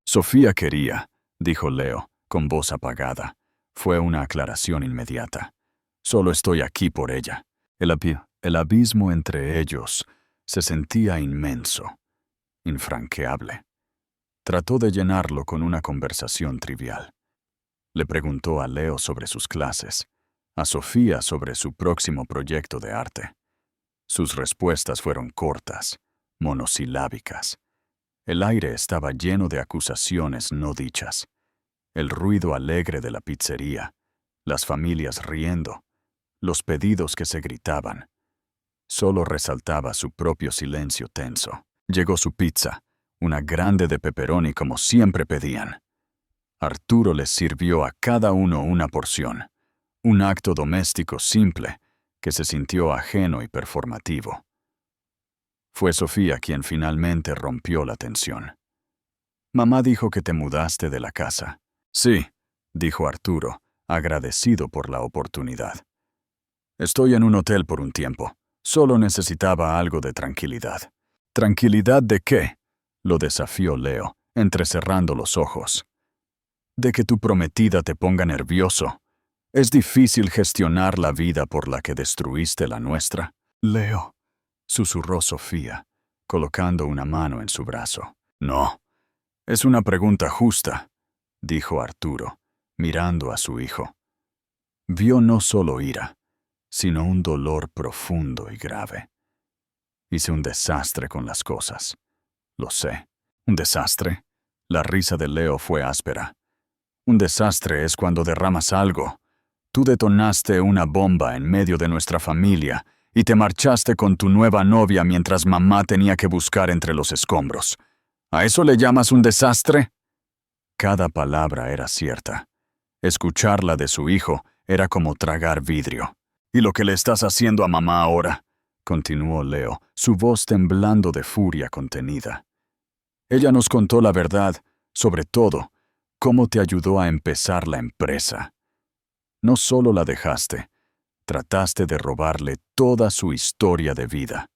«Sofía quería», dijo Leo, con voz apagada. Fue una aclaración inmediata. «Solo estoy aquí por ella». El abismo entre ellos se sentía inmenso, infranqueable. Trató de llenarlo con una conversación trivial. Le preguntó a Leo sobre sus clases, a Sofía sobre su próximo proyecto de arte. Sus respuestas fueron cortas, monosilábicas. El aire estaba lleno de acusaciones no dichas. El ruido alegre de la pizzería, las familias riendo, los pedidos que se gritaban. Solo resaltaba su propio silencio tenso. Llegó su pizza, una grande de pepperoni como siempre pedían. Arturo les sirvió a cada uno una porción, un acto doméstico simple que se sintió ajeno y performativo. Fue Sofía quien finalmente rompió la tensión. «Mamá dijo que te mudaste de la casa». «Sí», dijo Arturo, agradecido por la oportunidad. «Estoy en un hotel por un tiempo. Solo necesitaba algo de tranquilidad». «¿Tranquilidad de qué?», lo desafió Leo, entrecerrando los ojos. «De que tu prometida te ponga nervioso. Es difícil gestionar la vida por la que destruiste la nuestra». «Leo», susurró Sofía, colocando una mano en su brazo. No, es una pregunta justa, dijo Arturo, mirando a su hijo. Vio no solo ira, sino un dolor profundo y grave. Hice un desastre con las cosas. Lo sé. ¿Un desastre? La risa de Leo fue áspera. Un desastre es cuando derramas algo. Tú detonaste una bomba en medio de nuestra familia y te marchaste con tu nueva novia mientras mamá tenía que buscar entre los escombros. ¿A eso le llamas un desastre? Cada palabra era cierta. Escucharla de su hijo era como tragar vidrio. ¿Y lo que le estás haciendo a mamá ahora?, continuó Leo, su voz temblando de furia contenida. Ella nos contó la verdad, sobre todo, cómo te ayudó a empezar la empresa. No solo la dejaste, trataste de robarle toda su historia de vida.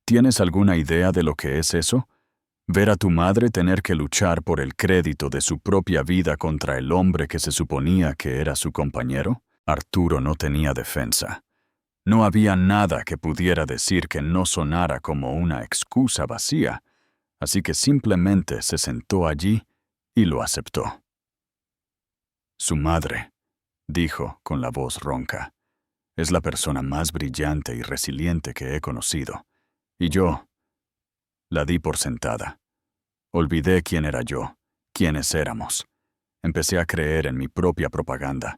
¿Tienes alguna idea de lo que es eso? ¿Ver a tu madre tener que luchar por el crédito de su propia vida contra el hombre que se suponía que era su compañero? Arturo no tenía defensa. No había nada que pudiera decir que no sonara como una excusa vacía, así que simplemente se sentó allí y lo aceptó. Su madre, dijo con la voz ronca, es la persona más brillante y resiliente que he conocido. Y yo la di por sentada. Olvidé quién era yo, quiénes éramos. Empecé a creer en mi propia propaganda.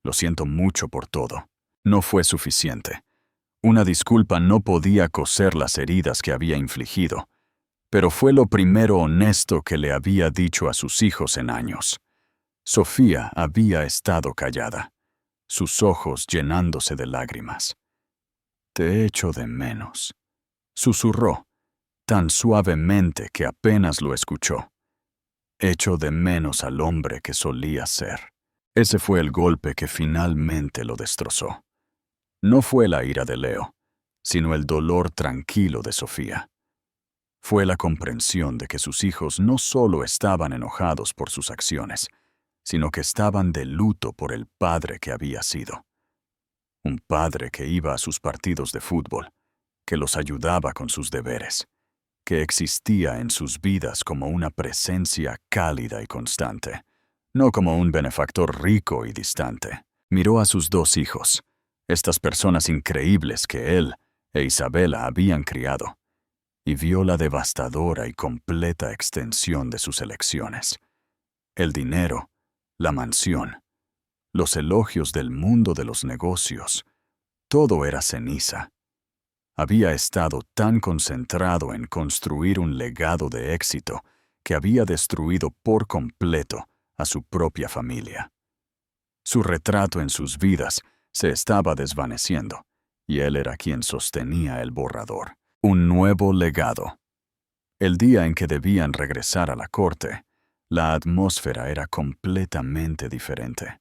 Lo siento mucho por todo. No fue suficiente. Una disculpa no podía coser las heridas que había infligido, pero fue lo primero honesto que le había dicho a sus hijos en años. Sofía había estado callada, sus ojos llenándose de lágrimas. «Te echo de menos», susurró, tan suavemente que apenas lo escuchó. «Echo de menos al hombre que solía ser». Ese fue el golpe que finalmente lo destrozó. No fue la ira de Leo, sino el dolor tranquilo de Sofía. Fue la comprensión de que sus hijos no solo estaban enojados por sus acciones, sino que estaban de luto por el padre que había sido. Un padre que iba a sus partidos de fútbol, que los ayudaba con sus deberes, que existía en sus vidas como una presencia cálida y constante, no como un benefactor rico y distante. Miró a sus dos hijos, estas personas increíbles que él e Isabela habían criado, y vio la devastadora y completa extensión de sus elecciones. El dinero, la mansión, los elogios del mundo de los negocios, todo era ceniza. Había estado tan concentrado en construir un legado de éxito que había destruido por completo a su propia familia. Su retrato en sus vidas se estaba desvaneciendo, y él era quien sostenía el borrador. Un nuevo legado. El día en que debían regresar a la corte, la atmósfera era completamente diferente.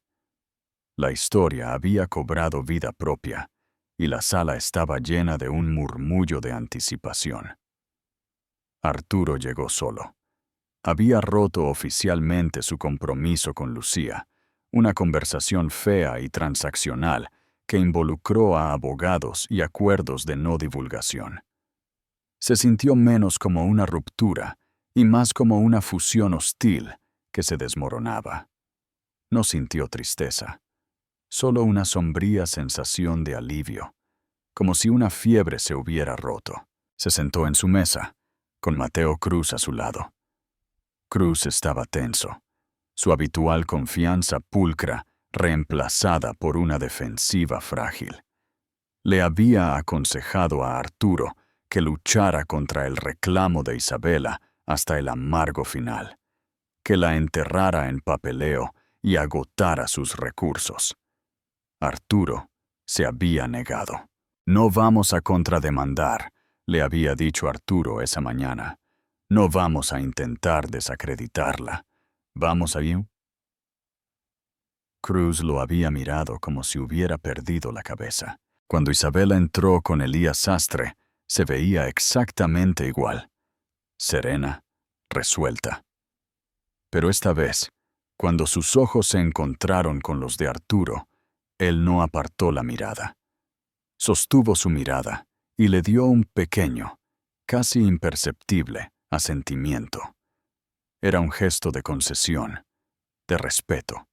La historia había cobrado vida propia, y la sala estaba llena de un murmullo de anticipación. Arturo llegó solo. Había roto oficialmente su compromiso con Lucía, una conversación fea y transaccional que involucró a abogados y acuerdos de no divulgación. Se sintió menos como una ruptura y más como una fusión hostil que se desmoronaba. No sintió tristeza, solo una sombría sensación de alivio, como si una fiebre se hubiera roto. Se sentó en su mesa, con Mateo Cruz a su lado. Cruz estaba tenso, su habitual confianza pulcra reemplazada por una defensiva frágil. Le había aconsejado a Arturo que luchara contra el reclamo de Isabela hasta el amargo final, que la enterrara en papeleo y agotara sus recursos. Arturo se había negado. «No vamos a contrademandar», le había dicho Arturo esa mañana. «No vamos a intentar desacreditarla. Vamos a ir». Cruz lo había mirado como si hubiera perdido la cabeza. Cuando Isabela entró con Elías Sastre, se veía exactamente igual. Serena, resuelta. Pero esta vez, cuando sus ojos se encontraron con los de Arturo, él no apartó la mirada. Sostuvo su mirada y le dio un pequeño, casi imperceptible, asentimiento. Era un gesto de concesión, de respeto.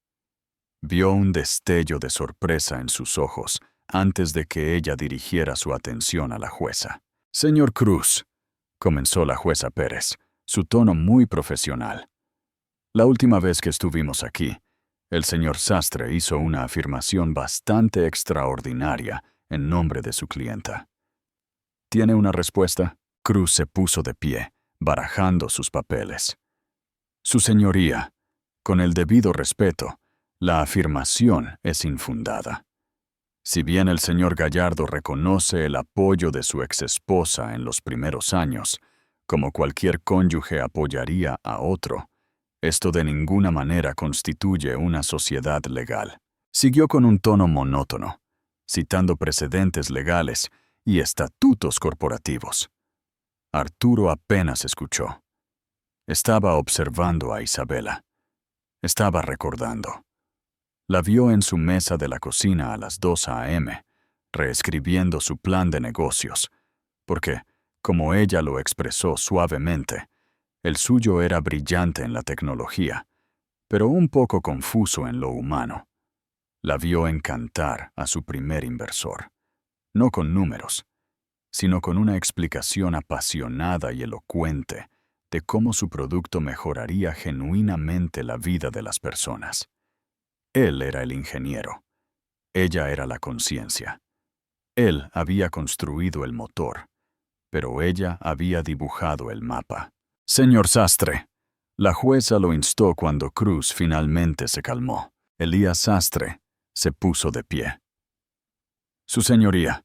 Vio un destello de sorpresa en sus ojos antes de que ella dirigiera su atención a la jueza. «Señor Cruz», comenzó la jueza Pérez, su tono muy profesional. «La última vez que estuvimos aquí, el señor Sastre hizo una afirmación bastante extraordinaria en nombre de su clienta. ¿Tiene una respuesta?» Cruz se puso de pie, barajando sus papeles. «Su señoría, con el debido respeto, la afirmación es infundada. Si bien el señor Gallardo reconoce el apoyo de su exesposa en los primeros años, como cualquier cónyuge apoyaría a otro, esto de ninguna manera constituye una sociedad legal». Siguió con un tono monótono, citando precedentes legales y estatutos corporativos. Arturo apenas escuchó. Estaba observando a Isabela. Estaba recordando. La vio en su mesa de la cocina a las 2 a.m., reescribiendo su plan de negocios, porque, como ella lo expresó suavemente, el suyo era brillante en la tecnología, pero un poco confuso en lo humano. La vio encantar a su primer inversor, no con números, sino con una explicación apasionada y elocuente de cómo su producto mejoraría genuinamente la vida de las personas. Él era el ingeniero. Ella era la conciencia. Él había construido el motor, pero ella había dibujado el mapa. «Señor Sastre», la jueza lo instó cuando Cruz finalmente se calmó. Elías Sastre se puso de pie. «Su señoría,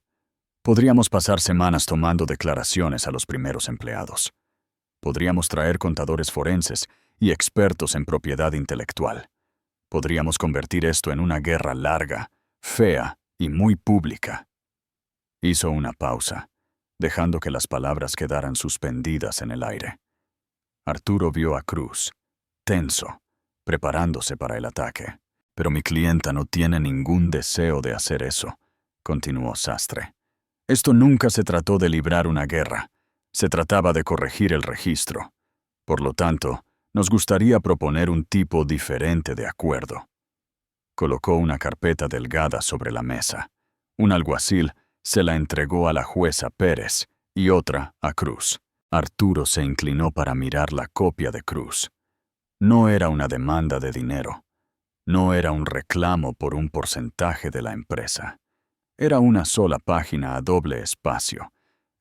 podríamos pasar semanas tomando declaraciones a los primeros empleados. Podríamos traer contadores forenses y expertos en propiedad intelectual. Podríamos convertir esto en una guerra larga, fea y muy pública». Hizo una pausa, dejando que las palabras quedaran suspendidas en el aire. Arturo vio a Cruz, tenso, preparándose para el ataque. «Pero mi clienta no tiene ningún deseo de hacer eso», continuó Sastre. «Esto nunca se trató de librar una guerra. Se trataba de corregir el registro. Por lo tanto, nos gustaría proponer un tipo diferente de acuerdo». Colocó una carpeta delgada sobre la mesa. Un alguacil se la entregó a la jueza Pérez y otra a Cruz. Arturo se inclinó para mirar la copia de Cruz. No era una demanda de dinero. No era un reclamo por un porcentaje de la empresa. Era una sola página a doble espacio.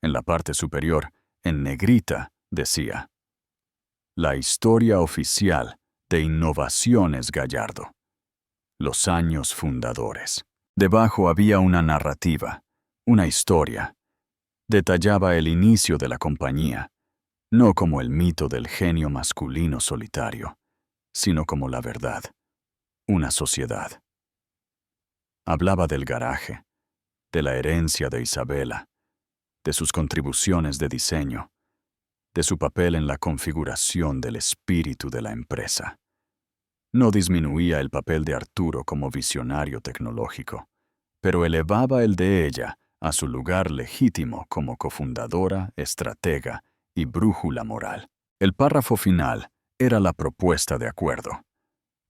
En la parte superior, en negrita, decía: «La historia oficial de Innovaciones Gallardo. Los años fundadores». Debajo había una narrativa, una historia. Detallaba el inicio de la compañía, no como el mito del genio masculino solitario, sino como la verdad, una sociedad. Hablaba del garaje, de la herencia de Isabela, de sus contribuciones de diseño, de su papel en la configuración del espíritu de la empresa. No disminuía el papel de Arturo como visionario tecnológico, pero elevaba el de ella a su lugar legítimo como cofundadora, estratega y brújula moral. El párrafo final era la propuesta de acuerdo.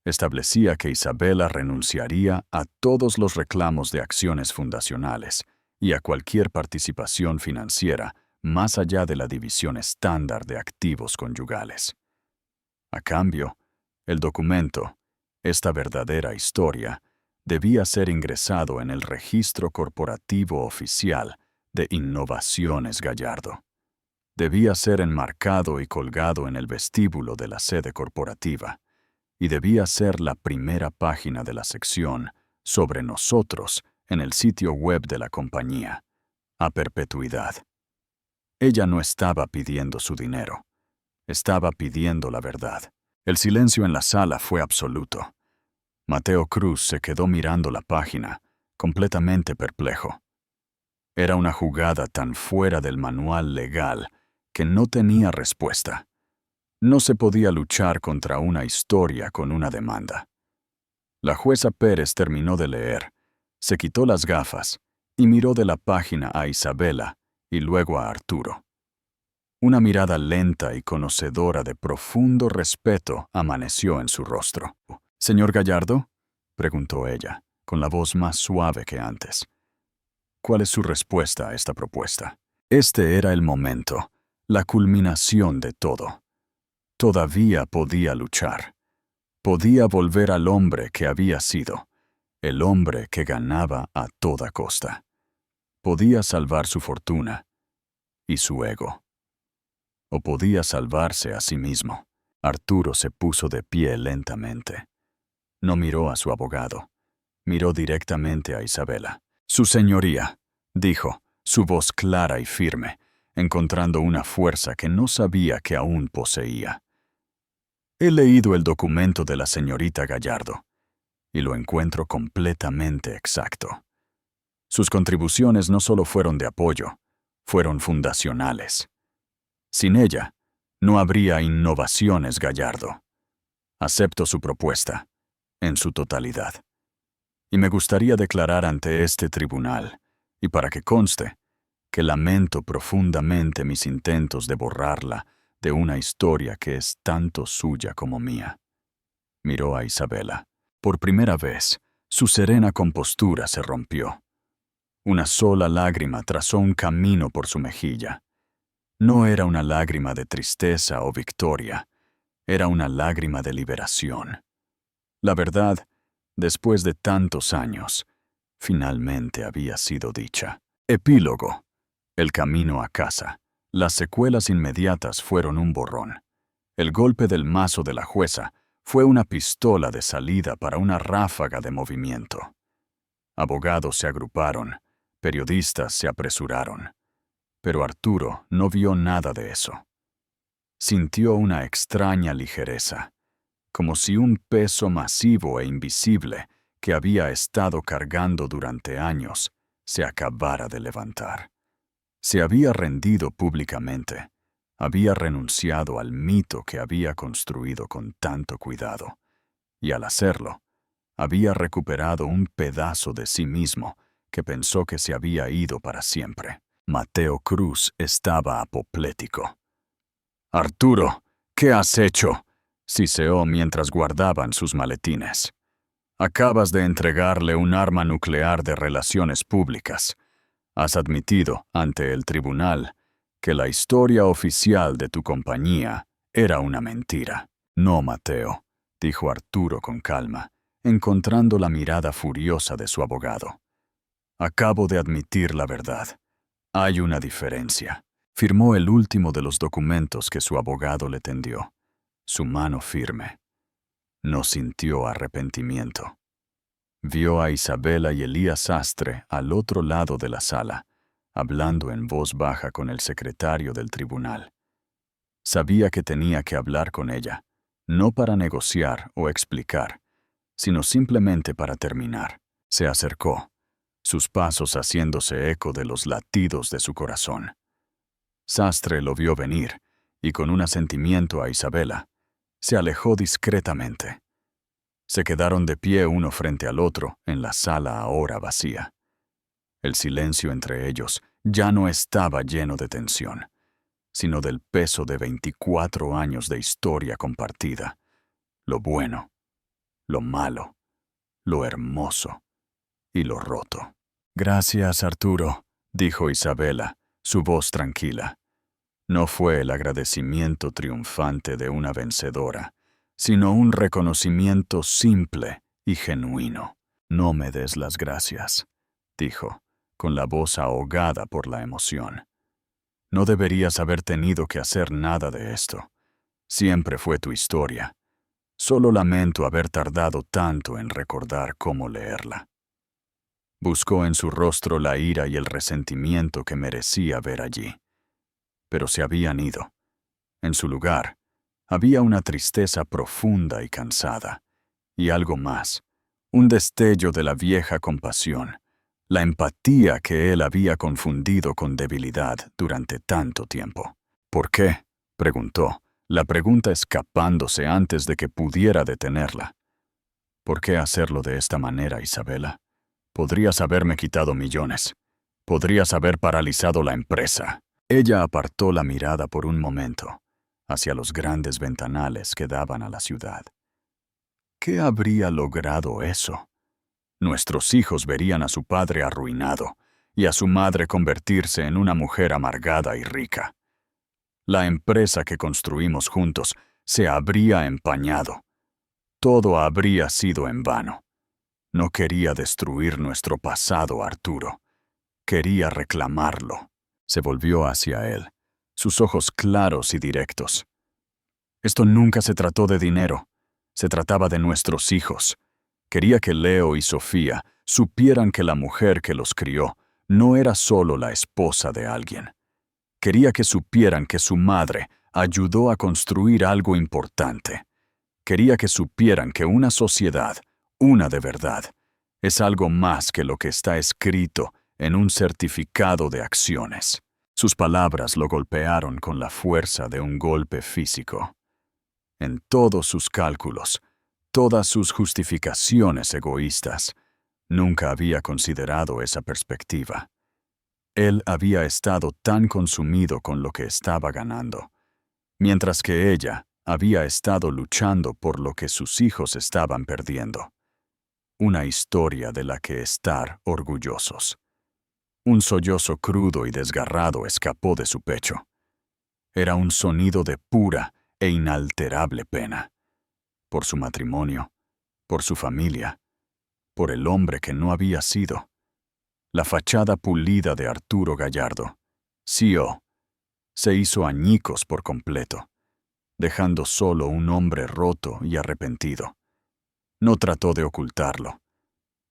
Establecía que Isabela renunciaría a todos los reclamos de acciones fundacionales y a cualquier participación financiera más allá de la división estándar de activos conyugales. A cambio, el documento, esta verdadera historia, debía ser ingresado en el registro corporativo oficial de Innovaciones Gallardo. Debía ser enmarcado y colgado en el vestíbulo de la sede corporativa, y debía ser la primera página de la sección sobre nosotros en el sitio web de la compañía, a perpetuidad. Ella no estaba pidiendo su dinero, estaba pidiendo la verdad. El silencio en la sala fue absoluto. Mateo Cruz se quedó mirando la página, completamente perplejo. Era una jugada tan fuera del manual legal que no tenía respuesta. No se podía luchar contra una historia con una demanda. La jueza Pérez terminó de leer, se quitó las gafas y miró de la página a Isabela y luego a Arturo. Una mirada lenta y conocedora de profundo respeto amaneció en su rostro. «¿Señor Gallardo?», preguntó ella, con la voz más suave que antes. «¿Cuál es su respuesta a esta propuesta?». Este era el momento, la culminación de todo. Todavía podía luchar. Podía volver al hombre que había sido, el hombre que ganaba a toda costa. Podía salvar su fortuna y su ego. O podía salvarse a sí mismo. Arturo se puso de pie lentamente. No miró a su abogado. Miró directamente a Isabela. «Su señoría», dijo, su voz clara y firme, encontrando una fuerza que no sabía que aún poseía. «He leído el documento de la señorita Gallardo, y lo encuentro completamente exacto. Sus contribuciones no solo fueron de apoyo, fueron fundacionales. Sin ella, no habría innovaciones Gallardo. Acepto su propuesta, en su totalidad. Y me gustaría declarar ante este tribunal, y para que conste, que lamento profundamente mis intentos de borrarla de una historia que es tanto suya como mía». Miró a Isabela. Por primera vez, su serena compostura se rompió. Una sola lágrima trazó un camino por su mejilla. No era una lágrima de tristeza o victoria, era una lágrima de liberación. La verdad, después de tantos años, finalmente había sido dicha. Epílogo. El camino a casa. Las secuelas inmediatas fueron un borrón. El golpe del mazo de la jueza fue una pistola de salida para una ráfaga de movimiento. Abogados se agruparon, periodistas se apresuraron. Pero Arturo no vio nada de eso. Sintió una extraña ligereza, como si un peso masivo e invisible que había estado cargando durante años se acabara de levantar. Se había rendido públicamente, había renunciado al mito que había construido con tanto cuidado, y al hacerlo, había recuperado un pedazo de sí mismo que pensó que se había ido para siempre. Mateo Cruz estaba apoplético. «Arturo, ¿qué has hecho?», siseó mientras guardaban sus maletines. «Acabas de entregarle un arma nuclear de relaciones públicas. Has admitido ante el tribunal que la historia oficial de tu compañía era una mentira». «No, Mateo», dijo Arturo con calma, encontrando la mirada furiosa de su abogado. «Acabo de admitir la verdad. Hay una diferencia». Firmó el último de los documentos que su abogado le tendió. Su mano firme. No sintió arrepentimiento. Vio a Isabela y Elías Sastre al otro lado de la sala, hablando en voz baja con el secretario del tribunal. Sabía que tenía que hablar con ella, no para negociar o explicar, sino simplemente para terminar. Se acercó, sus pasos haciéndose eco de los latidos de su corazón. Sastre lo vio venir, y con un asentimiento a Isabela, se alejó discretamente. Se quedaron de pie uno frente al otro en la sala ahora vacía. El silencio entre ellos ya no estaba lleno de tensión, sino del peso de 24 años de historia compartida. Lo bueno, lo malo, lo hermoso y lo roto. «Gracias, Arturo», dijo Isabela, su voz tranquila. No fue el agradecimiento triunfante de una vencedora, sino un reconocimiento simple y genuino. «No me des las gracias», dijo, con la voz ahogada por la emoción. «No deberías haber tenido que hacer nada de esto. Siempre fue tu historia. Solo lamento haber tardado tanto en recordar cómo leerla». Buscó en su rostro la ira y el resentimiento que merecía ver allí. Pero se habían ido. En su lugar, había una tristeza profunda y cansada, y algo más, un destello de la vieja compasión, la empatía que él había confundido con debilidad durante tanto tiempo. «¿Por qué?», preguntó, la pregunta escapándose antes de que pudiera detenerla. «¿Por qué hacerlo de esta manera, Isabela? Podrías haberme quitado millones. Podrías haber paralizado la empresa». Ella apartó la mirada por un momento, hacia los grandes ventanales que daban a la ciudad. ¿Qué habría logrado eso? Nuestros hijos verían a su padre arruinado y a su madre convertirse en una mujer amargada y rica. La empresa que construimos juntos se habría empañado. Todo habría sido en vano. No quería destruir nuestro pasado, Arturo. Quería reclamarlo. Se volvió hacia él, sus ojos claros y directos. Esto nunca se trató de dinero. Se trataba de nuestros hijos. Quería que Leo y Sofía supieran que la mujer que los crió no era solo la esposa de alguien. Quería que supieran que su madre ayudó a construir algo importante. Quería que supieran que una sociedad, una de verdad, es algo más que lo que está escrito en un certificado de acciones. Sus palabras lo golpearon con la fuerza de un golpe físico. En todos sus cálculos, todas sus justificaciones egoístas, nunca había considerado esa perspectiva. Él había estado tan consumido con lo que estaba ganando, mientras que ella había estado luchando por lo que sus hijos estaban perdiendo. Una historia de la que estar orgullosos. Un sollozo crudo y desgarrado escapó de su pecho. Era un sonido de pura e inalterable pena. Por su matrimonio, por su familia, por el hombre que no había sido. La fachada pulida de Arturo Gallardo, CEO, se hizo añicos por completo, dejando solo un hombre roto y arrepentido. No trató de ocultarlo.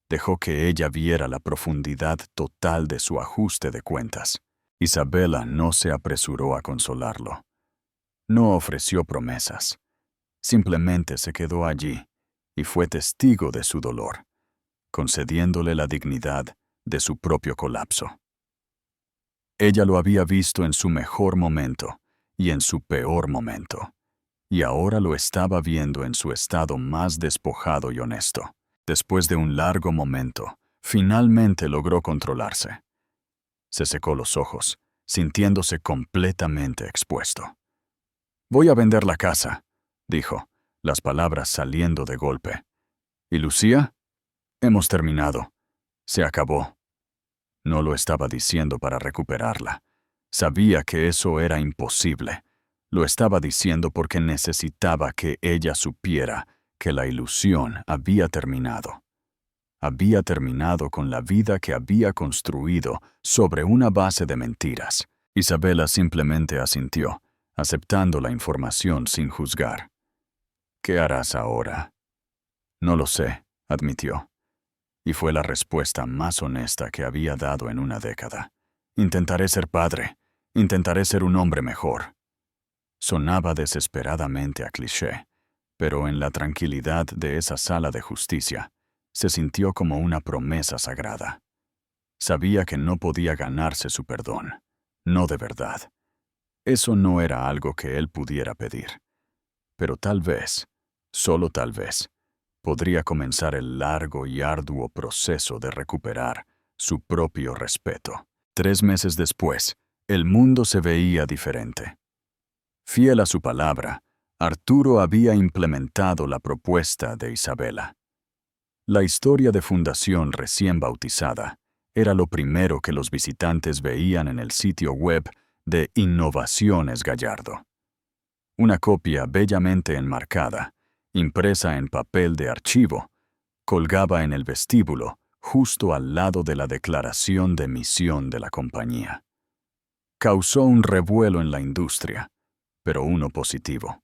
Dejó que ella viera la profundidad total de su ajuste de cuentas. Isabela no se apresuró a consolarlo. No ofreció promesas. Simplemente se quedó allí y fue testigo de su dolor, concediéndole la dignidad de su propio colapso. Ella lo había visto en su mejor momento y en su peor momento, y ahora lo estaba viendo en su estado más despojado y honesto. Después de un largo momento, finalmente logró controlarse. Se secó los ojos, sintiéndose completamente expuesto. «Voy a vender la casa», dijo, las palabras saliendo de golpe. «¿Y Lucía?» «Hemos terminado. Se acabó». No lo estaba diciendo para recuperarla. Sabía que eso era imposible. Lo estaba diciendo porque necesitaba que ella supiera que la ilusión había terminado. Había terminado con la vida que había construido sobre una base de mentiras. Isabela simplemente asintió, aceptando la información sin juzgar. «¿Qué harás ahora?» «No lo sé», admitió. Y fue la respuesta más honesta que había dado en una década. «Intentaré ser padre. Intentaré ser un hombre mejor». Sonaba desesperadamente a cliché, pero en la tranquilidad de esa sala de justicia, se sintió como una promesa sagrada. Sabía que no podía ganarse su perdón, no de verdad. Eso no era algo que él pudiera pedir. Pero tal vez, solo tal vez, podría comenzar el largo y arduo proceso de recuperar su propio respeto. 3 meses después, el mundo se veía diferente. Fiel a su palabra, Arturo había implementado la propuesta de Isabela. La historia de fundación recién bautizada era lo primero que los visitantes veían en el sitio web de Innovaciones Gallardo. Una copia bellamente enmarcada, impresa en papel de archivo, colgaba en el vestíbulo, justo al lado de la declaración de misión de la compañía. Causó un revuelo en la industria, pero uno positivo.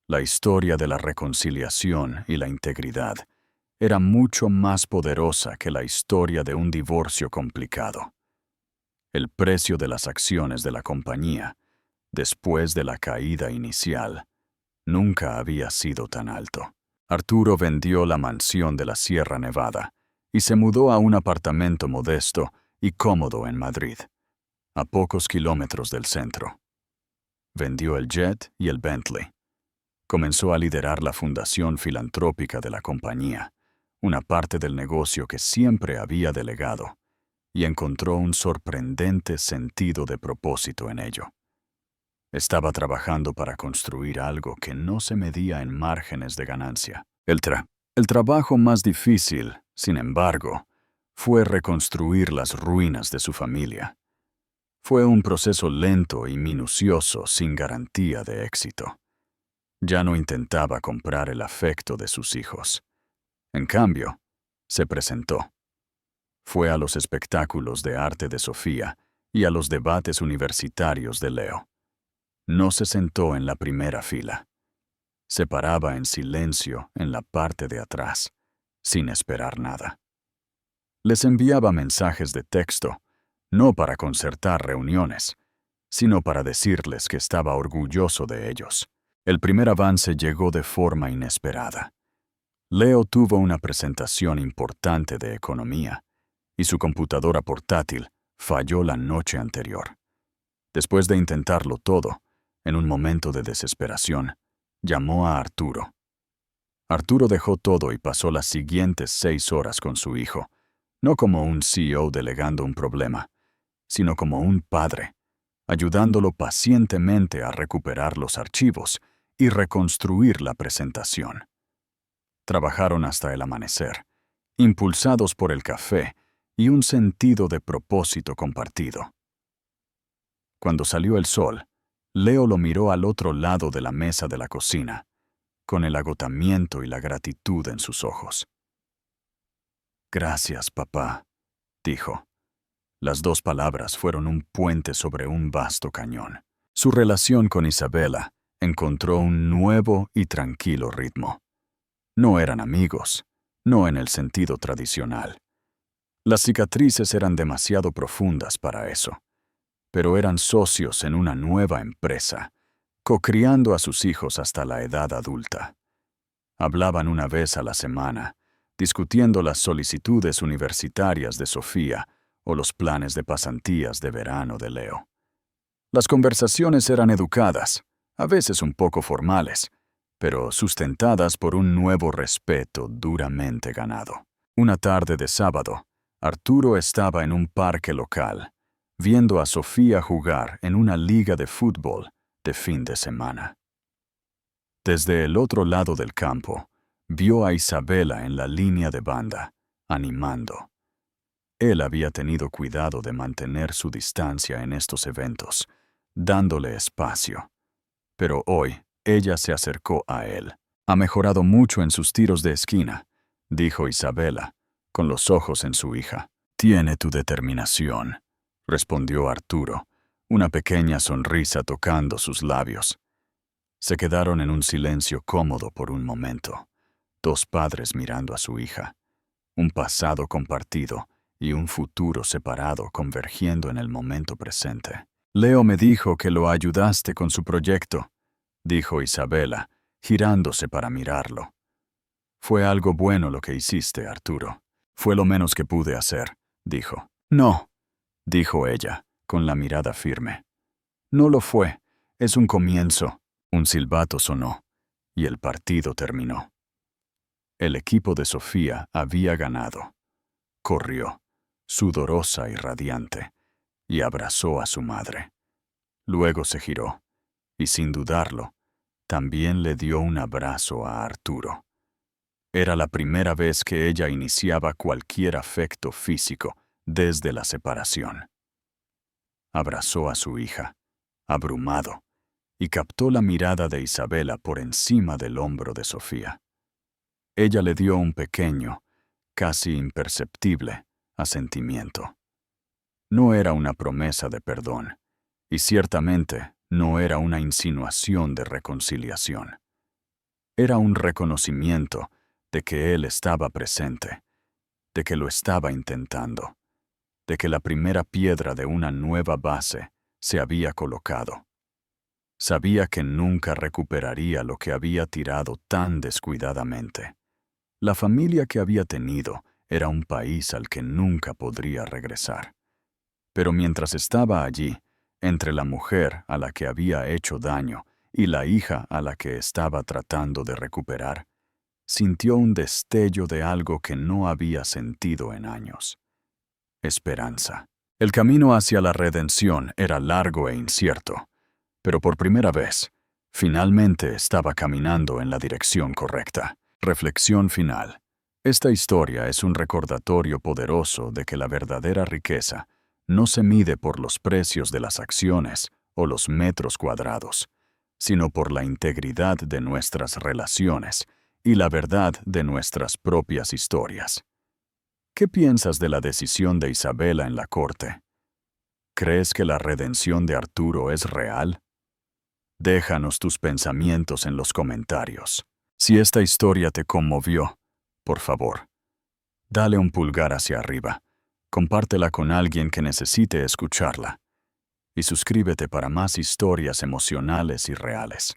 La historia de la reconciliación y la integridad era mucho más poderosa que la historia de un divorcio complicado. El precio de las acciones de la compañía, después de la caída inicial, nunca había sido tan alto. Arturo vendió la mansión de la Sierra Nevada y se mudó a un apartamento modesto y cómodo en Madrid, a pocos kilómetros del centro. Vendió el jet y el Bentley. Comenzó a liderar la fundación filantrópica de la compañía, una parte del negocio que siempre había delegado, y encontró un sorprendente sentido de propósito en ello. Estaba trabajando para construir algo que no se medía en márgenes de ganancia. El trabajo más difícil, sin embargo, fue reconstruir las ruinas de su familia. Fue un proceso lento y minucioso sin garantía de éxito. Ya no intentaba comprar el afecto de sus hijos. En cambio, se presentó. Fue a los espectáculos de arte de Sofía y a los debates universitarios de Leo. No se sentó en la primera fila. Se paraba en silencio en la parte de atrás, sin esperar nada. Les enviaba mensajes de texto, no para concertar reuniones, sino para decirles que estaba orgulloso de ellos. El primer avance llegó de forma inesperada. Leo tuvo una presentación importante de economía, y su computadora portátil falló la noche anterior. Después de intentarlo todo, en un momento de desesperación, llamó a Arturo. Arturo dejó todo y pasó las siguientes 6 horas con su hijo, no como un CEO delegando un problema, sino como un padre, ayudándolo pacientemente a recuperar los archivos y reconstruir la presentación. Trabajaron hasta el amanecer, impulsados por el café y un sentido de propósito compartido. Cuando salió el sol, Leo lo miró al otro lado de la mesa de la cocina, con el agotamiento y la gratitud en sus ojos. «Gracias, papá», dijo. Las 2 palabras fueron un puente sobre un vasto cañón. Su relación con Isabela encontró un nuevo y tranquilo ritmo. No eran amigos, no en el sentido tradicional. Las cicatrices eran demasiado profundas para eso, pero eran socios en una nueva empresa, cocriando a sus hijos hasta la edad adulta. Hablaban una vez a la semana, discutiendo las solicitudes universitarias de Sofía o los planes de pasantías de verano de Leo. Las conversaciones eran educadas, a veces un poco formales, pero sustentadas por un nuevo respeto duramente ganado. Una tarde de sábado, Arturo estaba en un parque local, viendo a Sofía jugar en una liga de fútbol de fin de semana. Desde el otro lado del campo, vio a Isabela en la línea de banda, animando. Él había tenido cuidado de mantener su distancia en estos eventos, dándole espacio. Pero hoy, ella se acercó a él. «Ha mejorado mucho en sus tiros de esquina», dijo Isabela, con los ojos en su hija. «Tiene tu determinación», respondió Arturo, una pequeña sonrisa tocando sus labios. Se quedaron en un silencio cómodo por un momento, 2 padres mirando a su hija, un pasado compartido y un futuro separado convergiendo en el momento presente. «Leo me dijo que lo ayudaste con su proyecto», dijo Isabela, girándose para mirarlo. «Fue algo bueno lo que hiciste, Arturo». «Fue lo menos que pude hacer», dijo. «No», dijo ella, con la mirada firme. «No lo fue. Es un comienzo». Un silbato sonó, y el partido terminó. El equipo de Sofía había ganado. Corrió, sudorosa y radiante, y abrazó a su madre. Luego se giró, y sin dudarlo, también le dio un abrazo a Arturo. Era la primera vez que ella iniciaba cualquier afecto físico desde la separación. Abrazó a su hija, abrumado, y captó la mirada de Isabela por encima del hombro de Sofía. Ella le dio un pequeño, casi imperceptible, asentimiento. No era una promesa de perdón, y ciertamente no era una insinuación de reconciliación. Era un reconocimiento de que él estaba presente, de que lo estaba intentando, de que la primera piedra de una nueva base se había colocado. Sabía que nunca recuperaría lo que había tirado tan descuidadamente. La familia que había tenido era un país al que nunca podría regresar. Pero mientras estaba allí, entre la mujer a la que había hecho daño y la hija a la que estaba tratando de recuperar, sintió un destello de algo que no había sentido en años. esperanza. El camino hacia la redención era largo e incierto, pero por primera vez, finalmente estaba caminando en la dirección correcta. Reflexión final. Esta historia es un recordatorio poderoso de que la verdadera riqueza no se mide por los precios de las acciones o los metros cuadrados, sino por la integridad de nuestras relaciones y la verdad de nuestras propias historias. ¿Qué piensas de la decisión de Isabela en la corte? ¿Crees que la redención de Arturo es real? Déjanos tus pensamientos en los comentarios. Si esta historia te conmovió, por favor, dale un pulgar hacia arriba, compártela con alguien que necesite escucharla y suscríbete para más historias emocionales y reales.